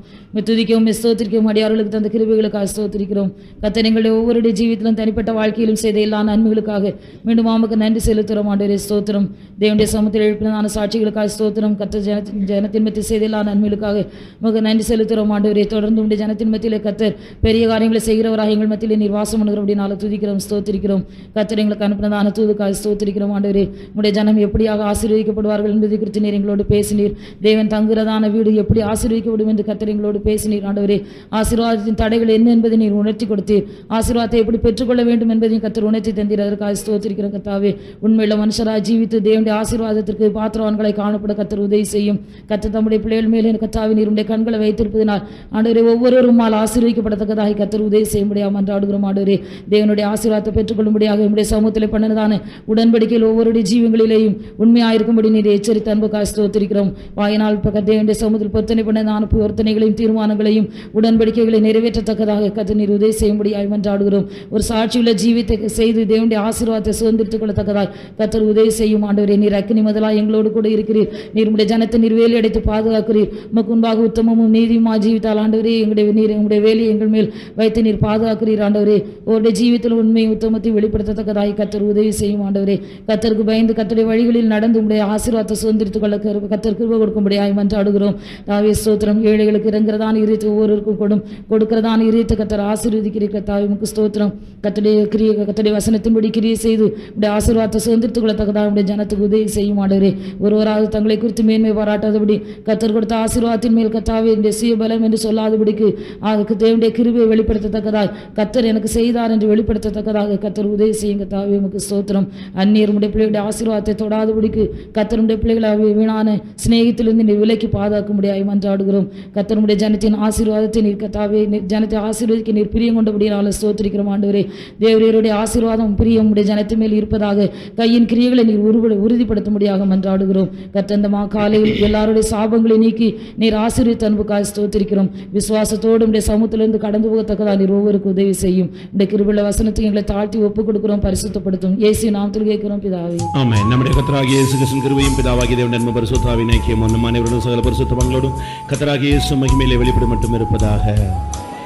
துதிக்கவும் ஸ்தோத்திரிக்கவும் அடியார்களுக்கு தந்த கிருபைகளுக்காக ஸ்தோத்திரிக்கிறோம். கர்த்தர் எங்களுடைய ஒவ்வொருடைய ஜீவித்திலும் தனிப்பட்ட வாழ்க்கையிலும் செய்த எல்லா நன்மைகளுக்காக மீண்டும் ஆமக்கு நன்றி செலுத்துகிறோம். ஆண்டவரே ஸ்தோத்திரம். தேவனுடைய சமூகத்தில் எழுப்பினான சாட்சிகளுக்காக ஸ்தோத்திரம். கர்த்தர் ஜனத்தின் மத்தியில் செய்த எல்லா நன்மைகளுக்காக உமக்கு நன்றி செலுத்துகிறோம். ஆண்டவரே, தொடர்ந்து உடைய ஜனத்தின் மத்தியிலே கர்த்தர் பெரிய காரியங்களை செய்கிறவராக எங்கள் மத்தியிலே நீர் வாசம் பண்ணுகிறபடினால துதிக்கிறோம் ஸ்தோத்திரிக்கிறோம். கர்த்தர் கர்த்தர் எங்களுக்கு அனுப்பினதான தூதுக்காய் ஸ்தோத்திரிக்கிறோம் ஆண்டவரே. உம்முடைய ஜனம் எப்படியாக ஆசீர்வதிக்கப்படுவார்கள் என்பதை குறித்து நீர் எங்களோடு பேசினீர். தேவன் தங்குறதான வீடு எப்படி ஆசீர்வதிக்கப்படும் என்று கர்த்தர் எங்களோடு பேசினீர் ஆண்டவரே. ஆசீர்வாதத்தின் தடைகள் என்ன என்பதை நீர் உணர்த்தி கொடுத்தீர். ஆசீர்வாதத்தை எப்படி பெற்றுக்கொள்ள வேண்டும் என்பதையும் கர்த்தர் உணர்த்தி தந்தீர். அதற்காக ஸ்தோத்திரிக்கிறோம் கர்த்தாவே. உண்மையுள்ள மனுஷராய் ஜீவித்து தேவனுடைய ஆசீர்வாதத்திற்கு பாத்திரவான்களை காணப்பட கர்த்தர் உதவி செய்யும். கர்த்தர் தம்முடைய பிள்ளைகள் மேலே கர்த்தாவே நீர் உம்முடைய கண்களை வைத்திருப்பதினால் ஆண்டவரே ஒவ்வொருவருமால் ஆசீர்வதிக்கப்படத்தக்கதாக கர்த்தர் உதவி செய்ய முடியாமல் மன்றாடுகிறோம் ஆண்டவரே. தேவனுடைய ஆசீர்வாதத்தை பெற்றுக்கொள்ளும்படியாக உம்முடைய சமூகத்தில் பண்ணதான உடன்படிக்கையில் ஒவ்வொருடைய ஜீவங்களிலேயும் உண்மையாயிருக்கும்படி நீர் எச்சரித்து அன்புக்காய் ஸ்தோத்திரிக்கிறோம். வாயினால் தேவனுடைய சமூகத்தில் பொருத்தனை பண்ணதான பொருத்தனைகளையும் தீர்மானங்களையும் உடன்படிக்கைகளை நிறைவேற்றத்தக்கதாக கர்த்தர் நீர் உதவி செய்யும்படியாய் மன்றாடுகிறோம். ஒரு சாட்சியுள்ள ஜீவித்தை செய்து தேவனுடைய ஆசீர்வாதத்தை சுதந்திரித்துக் கொள்ளத்தக்கதாய் கர்த்தர் உதவி செய்யும் ஆண்டவரே. நீர் அக்கினி முதலாய் எங்களோடு கூட இருக்கிறீர். நீர் உம்முடைய ஜனத்தை நீர் வேலி அடைத்து பாதுகாக்கிறீர். உமக்கு முன்பாக உத்தமமும் நீதியுமா ஜீவித்தால் ஆண்டவரே உங்களுடைய வேலையை எங்கள் மேல் வைத்து நீர் பாதுகாக்கிறீர் ஆண்டவரே. உங்களுடைய ஜீவித்தில் உண்மையும் உத்தமத்தையும் வெளிப்படுத்தத்தக்கதாய் கர்த்தர் உதவி செய்யும் ஆண்டவரே. கர்த்தருக்கு பயந்து கர்த்தருடைய வழிகளில் நடந்து உம்முடைய ஆசீர்வாதத்தை சுதந்திரித்துக் கொள்ள கர்த்தர் கிருபை கொடுக்கும்படியாய் மன்றாடுகிறோம். தாவே ஸ்தோத்திரம். ஏழைகளுக்கு இறங்குறதான இதயத்தை ஒவ்வொருவருக்கும் கொடுக்கிறதான இதயத்தை கர்த்தர் ஆசீர்வதிக்கிறீர் கர்த்தாவே. உமக்கு ஸ்தோத்திரம். கர்த்தருடைய வசனத்தின்படி கிரியை செய்து உடைய ஆசீர்வாதத்தை சுதந்திரித்துக் கொள்ளத்தக்கதாக உடைய ஜனத்துக்கு உதவி செய்யும் ஆண்டவரே. ஒருவராக தங்களை குறித்து மேன்மை பாராட்டாதபடி கர்த்தர் கொடுத்த ஆசீர்வாதத்தின் மேல் கர்த்தாவே இந்த சுயபலம் என்று சொல்லாதபடிக்கு அதுக்கு தேவனுடைய கிருபையை வெளிப்படுத்தத்தக்கதாய் கர்த்தர் எனக்கு செய்தார் என்று வெளிப்படுத்தத்தக்கதாக கர்த்தர் உதவி செய்யும் கர்த்தாவே. உமக்கு ஸ்தோத்திரம். அந்நியர் உடைய பிள்ளைகளுடைய ஆசீர்வாதத்தை தொடாதபடிக்கு கர்த்தருடைய பிள்ளைகளை வீணான சிநேகத்திலிருந்து நீர் விலக்கி பாதுகாக்க முடியாது மன்றாடுகிறோம். கர்த்தருடைய ஜனத்தின் ஆசீர்வாதத்தை நீர் கர்த்தாவே ஜனத்தை ஆசீர்வதிக்க நீர் பிரியம் கொண்டபடியால் ஸ்தோத்திரிக்கிறோம் ஆண்டவரே. தேவரீருடைய ஆசீர்வாதம் பிரியம் உடைய ஜனத்தின் மேல் இருப்பதாக கையின் கிரியைகளை நீர் உறுதிப்படுத்தும்படியாக மன்றாடுகிறோம். கர்த்தர் இந்த காலையில் எல்லாருடைய சாபங்களை நீக்கி நீர் ஆசீர்வதித்த அன்புக்காய் ஸ்தோத்திரிக்கிறோம். விசுவாசத்தோடு உடைய சமூகத்திலிருந்து கடந்து போகத்தக்கதாக நீர் ஒவ்வொருக்கு உதவி செய்யும். உடைய கிருபையுள்ள வசனத்துக்கு எங்களை தாழ்த்தி ஒப்புக் கொடுக்கிறோம், பரிசுத்தப்படுத்தும். இயேசு நாமத்தில் கேட்கிறோம் பிதாவே, ஆமென். நம்முடைய கர்த்தராகிய இயேசு கிறிஸ்துவின் கிருபையும் பிதாவாகிய தேவனுடைய அன்பும் பரிசுத்தாவின் ஐக்கியமும் நம் அனைவருடன் சகல பரிசுத்தவான்களோடும் கர்த்தராகிய இயேசு மகிமையிலே வெளிப்பட மட்டும் இருப்பதாக.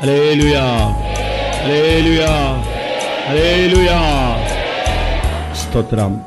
அல்லேலூயா, அல்லேலூயா, அல்லேலூயா. ஸ்தோத்திரம்.